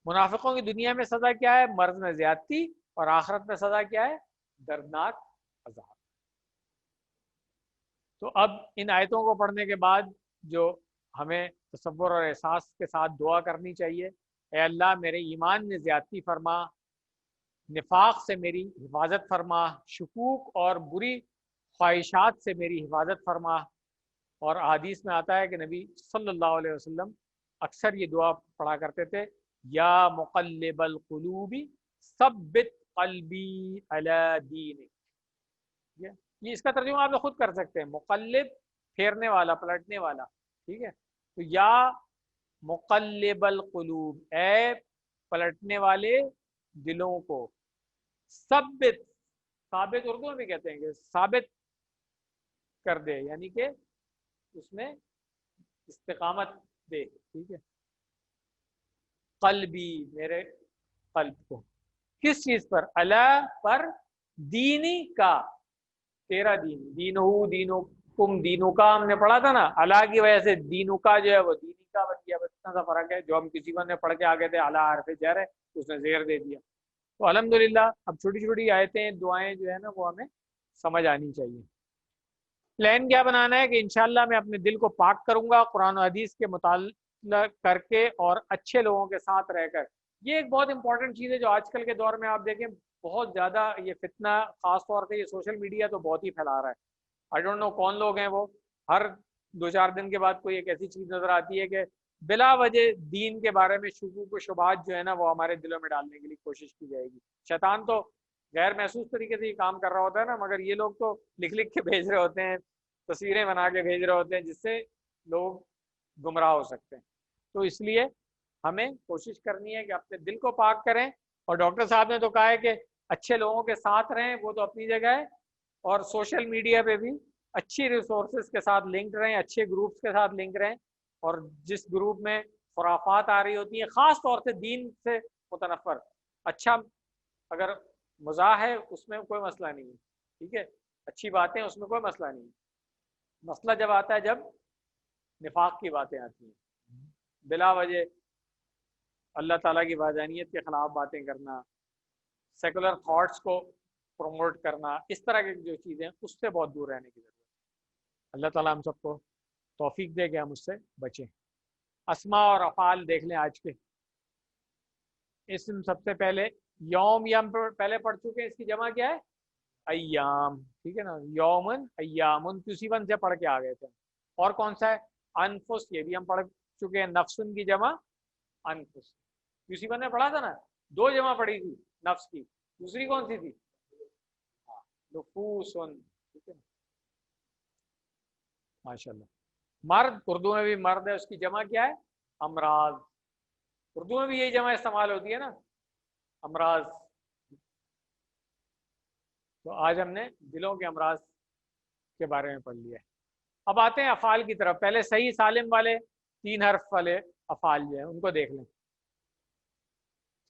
Speaker 1: منافقوں کی دنیا میں سزا کیا ہے؟ مرض میں زیادتی، اور آخرت میں سزا کیا ہے؟ دردناک عذاب۔ تو اب ان آیتوں کو پڑھنے کے بعد جو ہمیں تصور اور احساس کے ساتھ دعا کرنی چاہیے، اے اللہ میرے ایمان میں زیادتی فرما، نفاق سے میری حفاظت فرما، شکوک اور بری خواہشات سے میری حفاظت فرما۔ اور احادیث میں آتا ہے کہ نبی صلی اللہ علیہ وسلم اکثر یہ دعا پڑھا کرتے تھے، یا مقلب القلوب ثبت قلبی علی دینک۔ یہ اس کا ترجمہ آپ خود کر سکتے ہیں، مقلب پھیرنے والا، پلٹنے والا، ٹھیک ہے؟ تو یا مقلب القلوب، اے پلٹنے والے دلوں کو، ثبت، ثابت اردو میں بھی کہتے ہیں کہ ثابت کر دے، یعنی کہ اس میں استقامت دے، ٹھیک ہے؟ قلبی، میرے قلب کو، کس چیز پر؟ اللہ پر، دینی کا، تیرا دین، دینو دینو کم، دینو کا ہم نے پڑھا تھا نا، اللہ کی وجہ سے دینو کا جو ہے وہ دینی کا بن گیا۔ بس اتنا سا فرق ہے، جو ہم کسی بندے پڑھ کے آگے تھے اللہ حرف جر ہے، اس نے زیر دے دیا۔ تو الحمدللہ اب چھوٹی چھوٹی آیتیں، دعائیں جو ہے نا وہ ہمیں سمجھ آنی چاہیے۔ پلان کیا بنانا ہے کہ انشاءاللہ میں اپنے دل کو پاک کروں گا قرآن و حدیث کے مطالعہ کر کے اور اچھے لوگوں کے ساتھ رہ کر۔ یہ ایک بہت امپورٹنٹ چیز ہے جو آج کل کے دور میں آپ دیکھیں بہت زیادہ یہ فتنہ، خاص طور سے یہ سوشل میڈیا تو بہت ہی پھیلا رہا ہے۔ آئی ڈونٹ نو کون لوگ ہیں وہ، ہر 2-4 دن کے بعد کوئی ایک ایسی چیز نظر آتی ہے کہ بلا وجہ دین کے بارے میں شکوک و شبہات جو ہے نا وہ ہمارے دلوں میں ڈالنے کے لیے کوشش کی جائے گی۔ شیطان تو غیر محسوس طریقے سے یہ کام کر رہا ہوتا ہے نا، مگر یہ لوگ تو لکھ لکھ کے بھیج رہے ہوتے ہیں، تصویریں بنا کے بھیج رہے ہوتے ہیں، جس سے لوگ گمراہ ہو سکتے ہیں۔ تو اس لیے ہمیں کوشش کرنی ہے کہ اپنے دل کو پاک کریں، اور ڈاکٹر صاحب نے تو کہا ہے کہ اچھے لوگوں کے ساتھ رہیں، وہ تو اپنی جگہ ہے، اور سوشل میڈیا پہ بھی اچھی ریسورسز کے ساتھ لنک رہیں، اچھے گروپس کے ساتھ لنک رہیں، اور جس گروپ میں خرافات آ رہی ہوتی ہیں خاص طور سے دین سے متنفر، اچھا اگر مزاح ہے اس میں کوئی مسئلہ نہیں ہے، ٹھیک ہے، اچھی باتیں اس میں کوئی مسئلہ نہیں ہے۔ مسئلہ جب آتا ہے جب نفاق کی باتیں آتی ہیں، بلا وجہ اللہ تعالیٰ کی وحدانیت کے خلاف باتیں کرنا، سیکولر تھاٹس کو پروموٹ کرنا، اس طرح کی جو چیزیں ہیں اس سے بہت دور رہنے کی ضرورت ہے۔ اللہ تعالیٰ ہم سب کو توفیق دے کہ ہم اس سے بچیں۔ اسماء اور افعال دیکھ لیں آج کے۔ اسم سب سے پہلے یوم، یم پہلے پڑھ چکے ہیں، اس کی جمع کیا ہے؟ ایام، ٹھیک ہے نا، یومن ایامن، کسی ون سے پڑھ کے آ گئے تھے۔ اور کون سا ہے؟ انفس، یہ بھی ہم پڑھ چکے ہیں، نفسن کی جمع انفس، کسی ون نے پڑھا تھا نا، 2 جمع پڑھی تھی نفس کی، دوسری کون سی تھی؟ نفوسن، ٹھیک ہے، ماشاءاللہ۔ مرد، اردو میں بھی مرد ہے، اس کی جمع کیا ہے؟ امراض، اردو میں بھی یہی جمع استعمال ہوتی ہے نا، امراض۔ تو آج ہم نے دلوں کے امراض کے بارے میں پڑھ لیا ہے۔ اب آتے ہیں افعال کی طرف۔ پہلے صحیح سالم والے 3 حرف والے افعال جو ہیں ان کو دیکھ لیں۔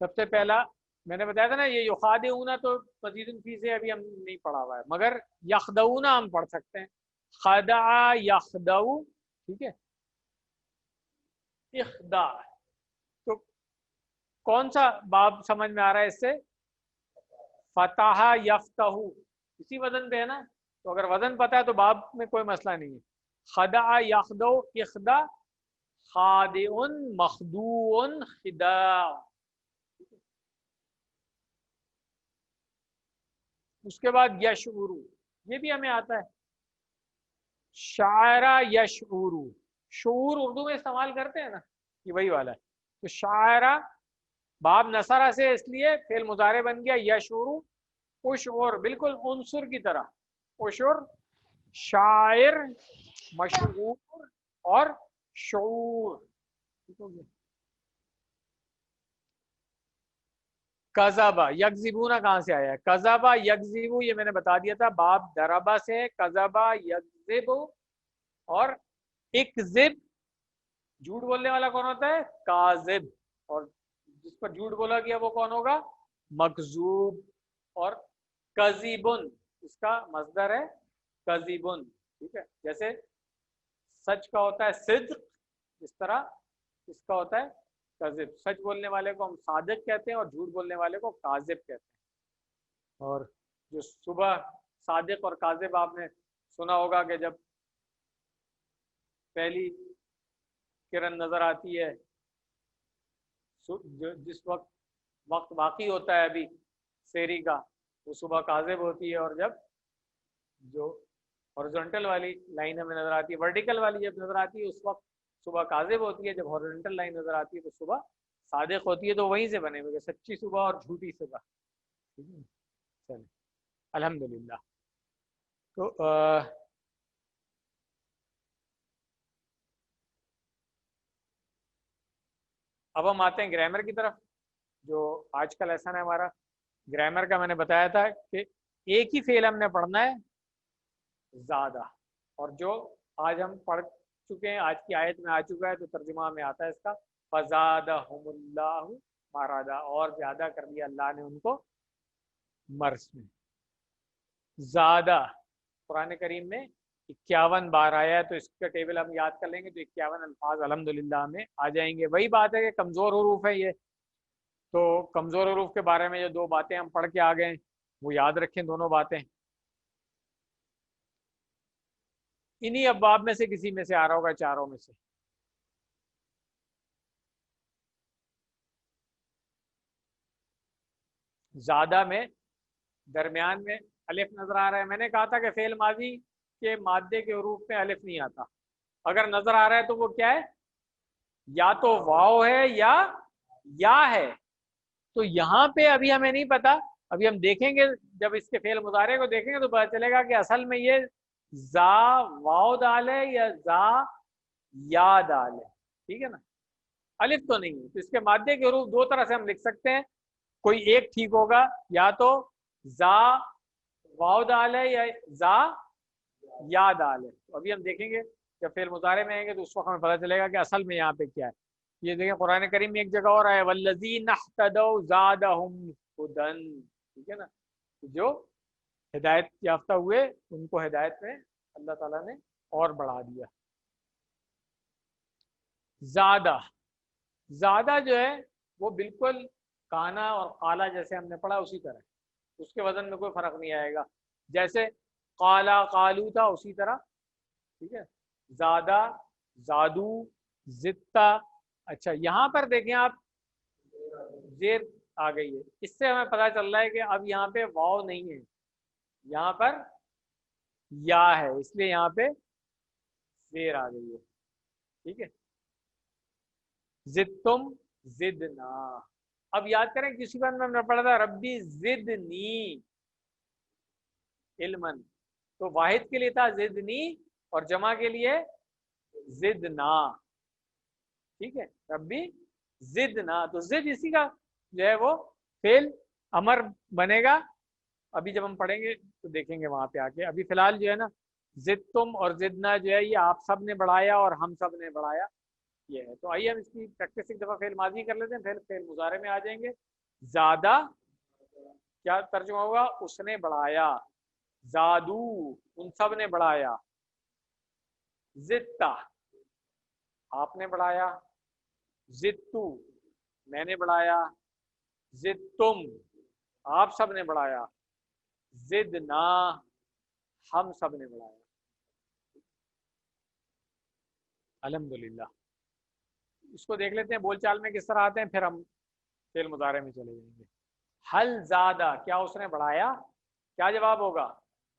Speaker 1: سب سے پہلا میں نے بتایا تھا نا، یہ یخادعون تو مزید فی سے ابھی ہم نہیں پڑھا ہوا ہے، مگر یخدعون ہم پڑھ سکتے ہیں، خدع یخدع، ٹھیک ہے، اخداع۔ تو کون سا باب سمجھ میں آ رہا ہے اس سے؟ فتح یفتح، اسی وزن پہ ہے نا، تو اگر وزن پتہ ہے تو باب میں کوئی مسئلہ نہیں ہے۔ خدع یخدع، اخدع، خادع مخدوع خداع۔ اس کے بعد یشعر، یہ بھی ہمیں آتا ہے. شاعرہ یشعرو, شعور اردو میں استعمال کرتے ہیں نا, یہ وہی والا ہے. تو شاعرہ باب نصرہ سے اس لیے فعل مضارع بن گیا یشعرو, اشعر بالکل عنصر کی طرح, اشعر شاعر مشعور اور شعور. کذبا یکذبونا کہاں سے آیا ہے؟ کذبا یکذبو یہ میں نے بتا دیا تھا, باب دربا سے. کذبا یکذبو اور اکذب, جھوٹ بولنے والا کون ہوتا ہے؟ کاذب, اور جس پر جھوٹ بولا گیا وہ کون ہوگا؟ مکذوب. اور کذیبن اس کا مصدر ہے کذیبن, ٹھیک ہے. جیسے سچ کا ہوتا ہے صدق, اس طرح اس کا ہوتا ہے کذب. سچ بولنے والے کو ہم صادق کہتے ہیں اور جھوٹ بولنے والے کو کاذب کہتے ہیں. اور جو صبح صادق اور کاذب آپ نے سنا ہوگا کہ جب پہلی کرن نظر آتی ہے, جس وقت باقی ہوتا ہے ابھی سیری کا, وہ صبح کاذب ہوتی ہے, اور جب جو ہارزونٹل والی لائن ہمیں نظر آتی ہے, ورٹیکل والی جب نظر آتی ہے اس وقت صبح کاذب ہوتی ہے, جب ہارزونٹل لائن نظر آتی ہے تو صبح صادق ہوتی ہے. تو وہیں سے بنے ہوئے سچی صبح اور جھوٹی صبح. چلیں الحمدللہ. تو اب ہم آتے ہیں گرامر کی طرف. جو آج کا لیسن ہے ہمارا گرامر کا, میں نے بتایا تھا کہ ایک ہی فعل ہم نے پڑھنا ہے زیادہ, اور جو آج ہم پڑھ چکے ہیں, آج کی آیت میں آ چکا ہے, تو ترجمہ میں آتا ہے اس کا فزادہم اللہ مردا, اور زیادہ کر دیا اللہ نے ان کو مرض میں. زیادہ قرآن کریم میں 51 بار آیا ہے, تو اس کا ٹیبل ہم یاد کر لیں گے تو 51 الفاظ الحمدللہ میں آ جائیں گے. وہی بات ہے کہ کمزور حروف ہے یہ, تو کمزور حروف کے بارے میں جو 2 باتیں ہم پڑھ کے آ گئے وہ یاد رکھیں دونوں باتیں. انہی ابواب میں سے کسی میں سے آ رہا ہوگا, چاروں میں سے. زیادہ میں درمیان میں الف نظر آ رہا ہے. میں نے کہا تھا کہ فعل ماضی کے مادے کے حروف میں الف نہیں آتا. اگر نظر آ رہا ہے تو وہ کیا ہے؟ یا تو واو ہے یا ہے. تو یہاں پہ ابھی ہمیں نہیں پتا, ابھی ہم دیکھیں گے جب اس کے فعل مضارع کو دیکھیں گے تو پتا چلے گا کہ اصل میں یہ زا واو دال ہے یا زا یا دال ہے. ٹھیک ہے نا, الف تو نہیں ہے. تو اس کے مادے کے حروف 2 طرح سے ہم لکھ سکتے ہیں. کوئی ایک ٹھیک ہوگا, یا تو زا واو دال ہے یا زا یا دال ہے. تو ابھی ہم دیکھیں گے جب فعل مضارع میں آئیں گے تو اس وقت ہمیں پتہ چلے گا کہ اصل میں یہاں پہ کیا ہے. یہ دیکھیں قرآن کریم میں ایک جگہ اور آیا والذین اہتدوا زادہم ہدی. ٹھیک ہے نا, جو ہدایت یافتہ ہوئے ان کو ہدایت میں اللہ تعالیٰ نے اور بڑھا دیا. زادہ جو ہے وہ بالکل کانا اور قالا جیسے ہم نے پڑھا اسی طرح, اس کے وزن میں کوئی فرق نہیں آئے گا. جیسے قالا قالو تھا اسی طرح. ٹھیک ہے, زادہ زادو زدتا. اچھا یہاں پر دیکھیں آپ زیر آ گئی ہے, اس سے ہمیں پتہ چل رہا ہے کہ اب یہاں پہ واو نہیں ہے, یہاں پر یا ہے, اس لیے یہاں پہ زیر آ گئی ہے. ٹھیک ہے, زدتم زدنا. اب یاد کریں کسی بار میں نے پڑھا تھا ربی زدنی علما, تو واحد کے لیے تھا زدنی اور جمع کے لیے زدنا. ٹھیک ہے, ربی زدنا, تو زد اسی کا جو ہے وہ فعل امر بنے گا. ابھی جب ہم پڑھیں گے تو دیکھیں گے وہاں پہ آ کے. ابھی فی الحال جو ہے نا زدتم اور زدنا جو ہے یہ آپ سب نے بڑھایا اور ہم سب نے بڑھایا یہ ہے. تو آئیے ہم اس کی پریکٹس ایک دفعہ فعل ماضی کر لیتے ہیں, پھر فعل مضارع میں آ جائیں گے. زیادہ کیا ترجمہ ہوگا؟ اس نے بڑھایا. زادو ان سب نے بڑھایا. زدتا آپ نے بڑھایا. زدتو میں نے بڑھایا. زدتم آپ سب نے بڑھایا. زدنا ہم سب نے بڑھایا. الحمدللہ. اس کو دیکھ لیتے ہیں بول چال میں کس طرح آتے ہیں, پھر ہم فعل مضارع میں چلے جائیں گے. حل زادہ کیا اس نے بڑھایا؟ کیا جواب ہوگا؟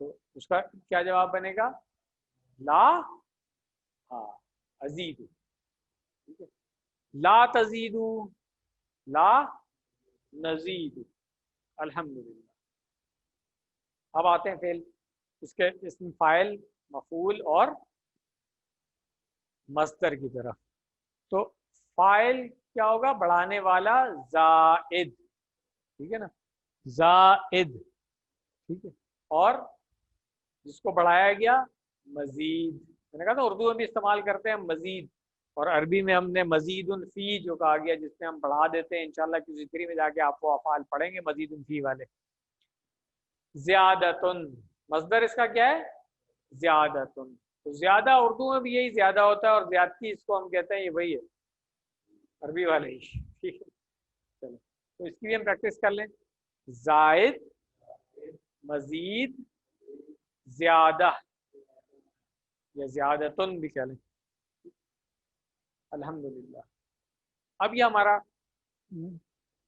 Speaker 1: تو اس کا کیا جواب بنے گا؟ لا ہاں ازیدو. ٹھیک ہے، لا تزیدو، لا نزیدو. الحمدللہ. اب آتے ہیں فعل، اس کے اسم فاعل، مفعول اور مصدر کی طرف. تو فاعل کیا ہوگا؟ بڑھانے والا زائد. ٹھیک ہے نا، زائد. ٹھیک ہے، اور جس کو بڑھایا گیا مزید. میں نے کہا تھا اردو میں بھی استعمال کرتے ہیں مزید، اور عربی میں ہم نے مزید فی جو کہا گیا جس میں ہم بڑھا دیتے ہیں. انشاءاللہ کی ذکری میں جا کے آپ کو افعال پڑھیں گے مزید فی والے. زیادتن، مصدر اس کا کیا ہے؟ زیادتن. تو زیادہ اردو میں بھی یہی زیادہ ہوتا ہے، اور زیادتی اس کو ہم کہتے ہیں، یہ وہی ہے عربی والے ہی. ٹھیک ہے، چلو تو اس کی بھی ہم پریکٹس کر لیں. زائد، مزید، زیادہ یا زیادتن بھی کہہ لیں. الحمدللہ. اب یہ ہمارا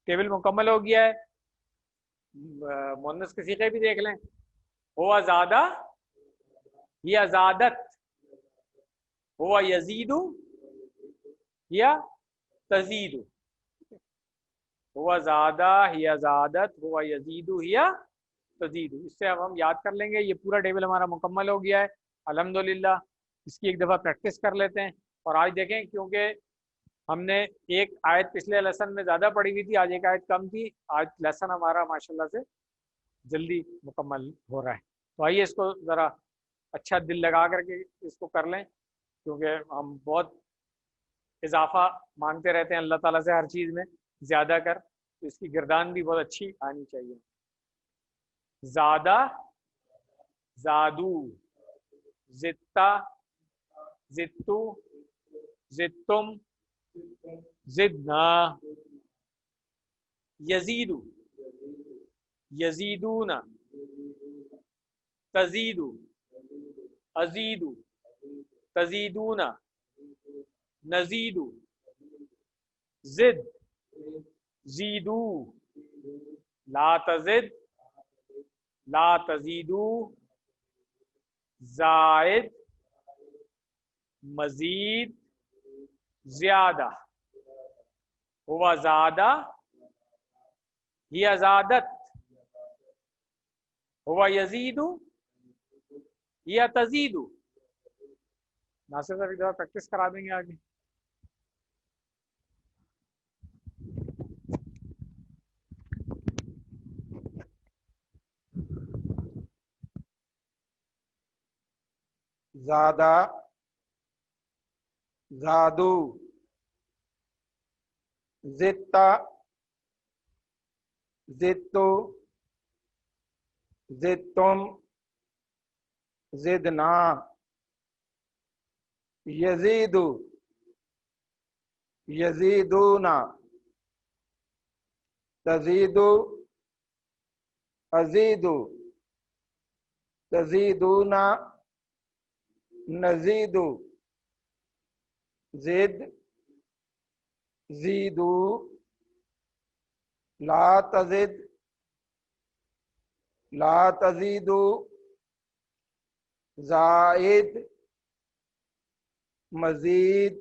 Speaker 1: ٹیبل مکمل ہو گیا ہے. مؤنث کے صیغے بھی دیکھ لیں. ہوا زیادہ، یا زادت، ہوا یزید یا تزید. ہوا زیادہ یا زادت، ہوا یزید یا تزید. اس سے اب ہم یاد کر لیں گے. یہ پورا ٹیبل ہمارا مکمل ہو گیا ہے الحمدللہ. اس کی ایک دفعہ پریکٹس کر لیتے ہیں. اور آج دیکھیں کیونکہ ہم نے ایک آیت پچھلے لیسن میں زیادہ پڑھی ہوئی تھی، آج ایک آیت کم تھی. آج لیسن ہمارا ماشاءاللہ سے جلدی مکمل ہو رہا ہے. تو آئیے اس کو ذرا اچھا دل لگا کر کے اس کو کر لیں، کیونکہ ہم بہت اضافہ مانگتے رہتے ہیں اللہ تعالیٰ سے ہر چیز میں زیادہ کر. تو اس کی گردان بھی بہت اچھی آنی چاہیے. زادہ، زادو، زدتا، زدتو، زدتم، زدنا. یزیدو، یزیدون، تزیدو، ازیدو، تزیدون، نزیدو، زد، زیدو، لا تزد، لا تزیدو، زائد، مزید، زیادہ. ہوا زادہ، ہی زادت، ہوا یزید یا تزید. ناصر صاحب ایک دفعہ پریکٹس کرا دیں گے آگے.
Speaker 3: زادہ، زادو، زدتا، زدتو، زدتم، زدنا، یزیدو، یزیدون، تزیدو، ازیدو، تزیدون، نزیدو، زد، زیدو، لا تزد، لا تزیدو، زائد، مزید،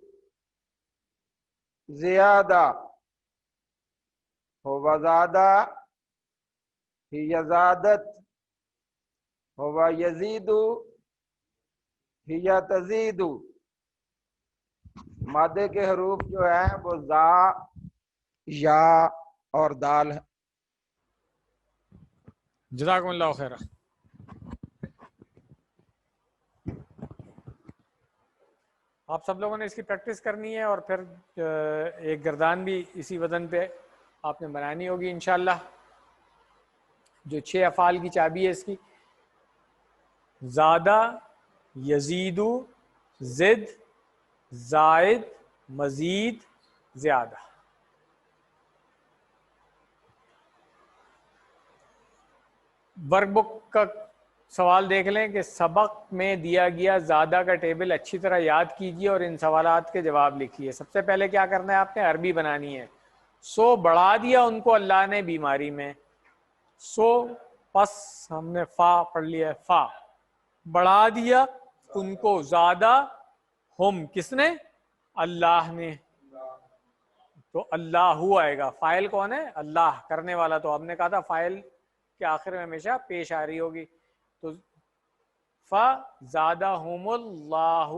Speaker 3: زیادہ. ہوا زادہ، ہی زادت، ہوا یزید، ہی تزید. مادے کے حروف جو ہیں وہ زا، یا اور دال ہے.
Speaker 1: جزاکم اللہ خیر. آپ سب لوگوں نے اس کی پریکٹس کرنی ہے، اور پھر ایک گردان بھی اسی وزن پہ آپ نے بنانی ہوگی انشاءاللہ. جو 6 افعال کی چابی ہے اس کی: زادہ، یزیدو، زد، زائد، مزید، زیادہ. ورک بک کا سوال دیکھ لیں کہ سبق میں دیا گیا زادہ کا ٹیبل اچھی طرح یاد کیجیے اور ان سوالات کے جواب لکھیے. سب سے پہلے کیا کرنا ہے آپ نے؟ عربی بنانی ہے. 100 بڑھا دیا ان کو اللہ نے بیماری میں، 100 پس ہم نے فا پڑھ لیا ہے، فا بڑھا دیا ان کو زیادہ، ہم کس نے؟ اللہ نے. تو اللہ آئے گا، فائل کون ہے؟ اللہ، کرنے والا تو ہم نے کہا تھا فائل کے آخر میں ہمیشہ پیش آ رہی ہوگی. تو فزادہم اللہ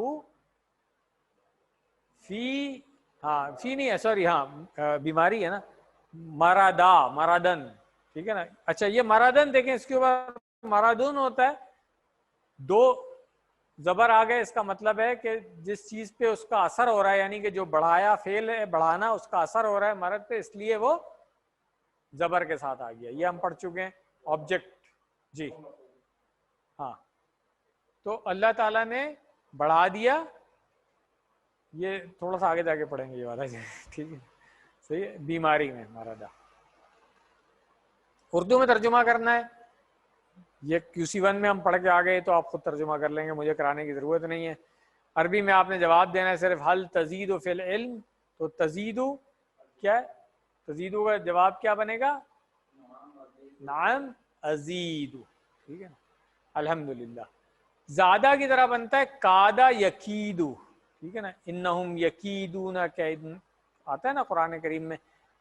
Speaker 1: فی، ہاں فی نہیں ہے سوری، ہاں بیماری ہے نا، مردا مرادن، ٹھیک ہے نا. اچھا یہ مرادن دیکھیں، اس کے اوپر مرادن ہوتا ہے، دو زبر آ گئے، اس کا مطلب ہے کہ جس چیز پہ اس کا اثر ہو رہا ہے، یعنی کہ جو بڑھایا فعل ہے بڑھانا، اس کا اثر ہو رہا ہے مرد پہ، اس لیے وہ زبر کے ساتھ آ گیا. یہ ہم پڑھ چکے ہیں. آبجیکٹ جی ہاں، تو اللہ تعالیٰ نے بڑھا دیا، یہ تھوڑا سا آگے جا کے پڑھیں گے یہ والا، ٹھیک ہے صحیح ہے. بیماری میں مردا، اردو میں ترجمہ کرنا ہے، یہ QC1 میں ہم پڑھ کے آ گئے تو آپ خود ترجمہ کر لیں گے، مجھے کرانے کی ضرورت نہیں ہے. عربی میں آپ نے جواب دینا ہے صرف حل تزید فی العلم. تو تزید کیا ہے؟ تزید کا جواب کیا بنے گا؟ نعم ازید، ٹھیک ہے نا. الحمدللہ. زیادہ کی طرح بنتا ہے کادا یکیدو، ٹھیک ہے نا. انہم یکیدون کید آتا ہے نا قرآن کریم میں.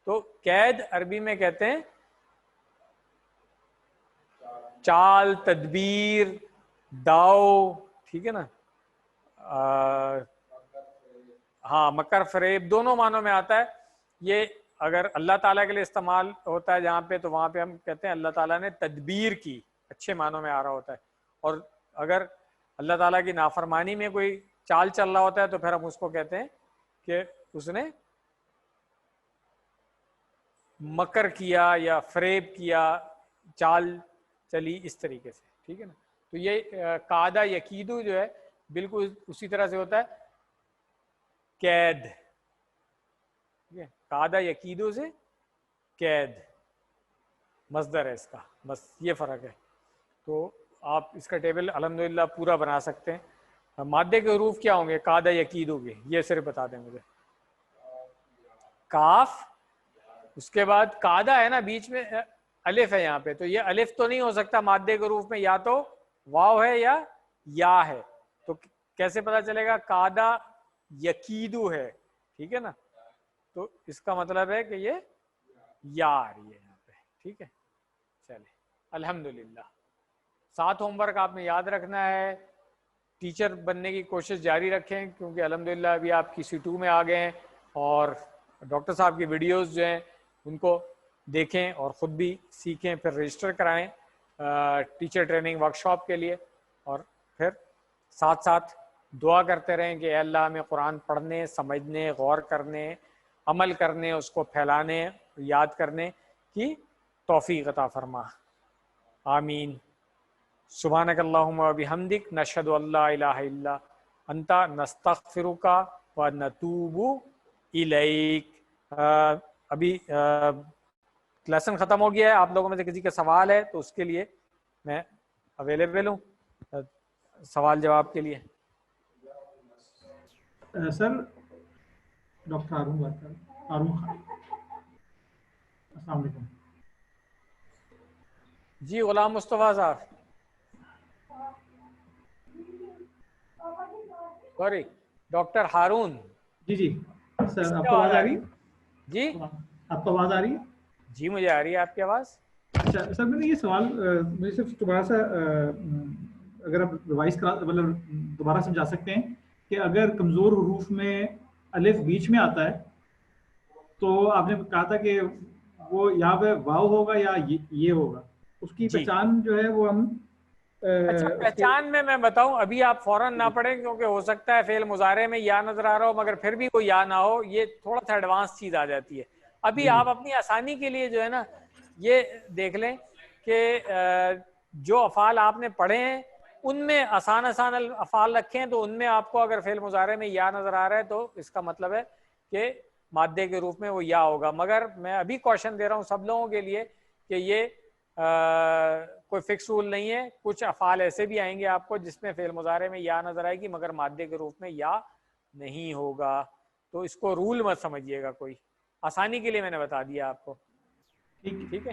Speaker 1: تو قید عربی میں کہتے ہیں چال، تدبیر، داؤ، ٹھیک ہے نا. ہاں مکر فریب دونوں معنوں میں آتا ہے. یہ اگر اللہ تعالیٰ کے لیے استعمال ہوتا ہے جہاں پہ، تو وہاں پہ ہم کہتے ہیں اللہ تعالیٰ نے تدبیر کی، اچھے معنوں میں آ رہا ہوتا ہے. اور اگر اللہ تعالیٰ کی نافرمانی میں کوئی چال چل رہا ہوتا ہے تو پھر ہم اس کو کہتے ہیں کہ اس نے مکر کیا یا فریب کیا، چال چلی اس طریقے سے، ٹھیک ہے نا. تو یہ قادہ یکیدو جو ہے بالکل اسی طرح سے ہوتا ہے قید، ٹھیک ہے. قادہ یکیدو سے قید مصدر ہے اس کا، بس یہ فرق ہے. تو آپ اس کا ٹیبل الحمدللہ پورا بنا سکتے ہیں. مادے کے حروف کیا ہوں گے قادہ یکیدو کے؟ یہ صرف بتا دیں مجھے. کاف، اس کے بعد قادہ ہے نا، بیچ میں الف ہے یہاں پہ، تو یہ الف تو نہیں ہو سکتا مادے کے حروف میں، یا تو واو ہے یا ہے. تو کیسے پتا چلے گا؟ قادہ یکیدو ہے، ٹھیک ہے نا. تو اس کا مطلب ہے کہ یہ یا آ رہی ہے یہاں پہ، ٹھیک ہے. چلے الحمدللہ. 7 ہوم ورک آپ نے یاد رکھنا ہے. ٹیچر بننے کی کوشش جاری رکھیں، کیونکہ الحمدللہ ابھی آپ QC2 میں آ گئے ہیں، اور ڈاکٹر صاحب کی ویڈیوز جو ہیں ان کو دیکھیں اور خود بھی سیکھیں، پھر رجسٹر کرائیں ٹیچر ٹریننگ ورکشاپ کے لیے. اور پھر ساتھ ساتھ دعا کرتے رہیں کہ اے اللہ ہمیں قرآن پڑھنے، سمجھنے، غور کرنے، عمل کرنے، اس کو پھیلانے، یاد کرنے کی توفیق عطا فرما. آمین. سبحانک اللہم و بحمدک، نشہد ان لا الہ الا انت، نستغفرک و نتوب الیک. ابھی لیسن ختم ہو گیا ہے. آپ لوگوں میں سے کسی کا سوال ہے تو اس کے لیے میں اویلیبل ہوں، سوال جواب کے لیے.
Speaker 6: سر ڈاکٹر ہارون بات کر رہے ہیں. ہارون خان، السلام علیکم.
Speaker 1: جی غلام مصطفیٰ صاحب، سوری ڈاکٹر ہارون.
Speaker 6: جی جی
Speaker 1: کس
Speaker 6: سر،
Speaker 1: کی
Speaker 6: آپ کو آواز آ رہی ہے؟
Speaker 1: جی
Speaker 6: آپ کو آواز آ رہی ہے؟
Speaker 1: جی مجھے آ رہی ہے آپ کی آواز.
Speaker 6: اچھا سر، میں نے یہ سوال مجھے صرف دوبارہ سا اگر آپ ریوائز کرا، مطلب دوبارہ سمجھا سکتے ہیں کہ اگر کمزور حروف میں الف بیچ میں آتا ہے تو آپ نے کہا تھا کہ وہ یا واو ہوگا یا یہ ہوگا، اس کی
Speaker 1: جی
Speaker 6: پہچان جو ہے وہ ہم
Speaker 1: اچھا
Speaker 6: اس کے
Speaker 1: پہچان میں بتاؤں، ابھی آپ فوراً نہ پڑھیں کیونکہ ہو سکتا ہے فعل مضارع میں یا نظر آ رہا ہو مگر پھر بھی کوئی یا نہ ہو، یہ تھوڑا سا ایڈوانس چیز آ جاتی ہے. ابھی
Speaker 6: جی
Speaker 1: آپ اپنی آسانی کے لیے جو ہے نا یہ دیکھ لیں کہ جو افعال آپ نے پڑھے ہیں ان میں آسان افعال رکھیں، تو ان میں آپ کو اگر فعل مضارع میں یا نظر آ رہا ہے تو اس کا مطلب ہے کہ مادے کے روپ میں وہ یا ہوگا. مگر میں ابھی کوشچن دے رہا ہوں سب لوگوں کے لیے کہ یہ کوئی فکس رول نہیں ہے. کچھ افعال ایسے بھی آئیں گے آپ کو جس میں فعل مضارع میں یا نظر آئے گی مگر مادے کے روپ میں یا نہیں ہوگا. تو اس کو رول مت سمجھیے گا، کوئی آسانی کے لیے میں نے بتا دیا آپ کو. ٹھیک ہے.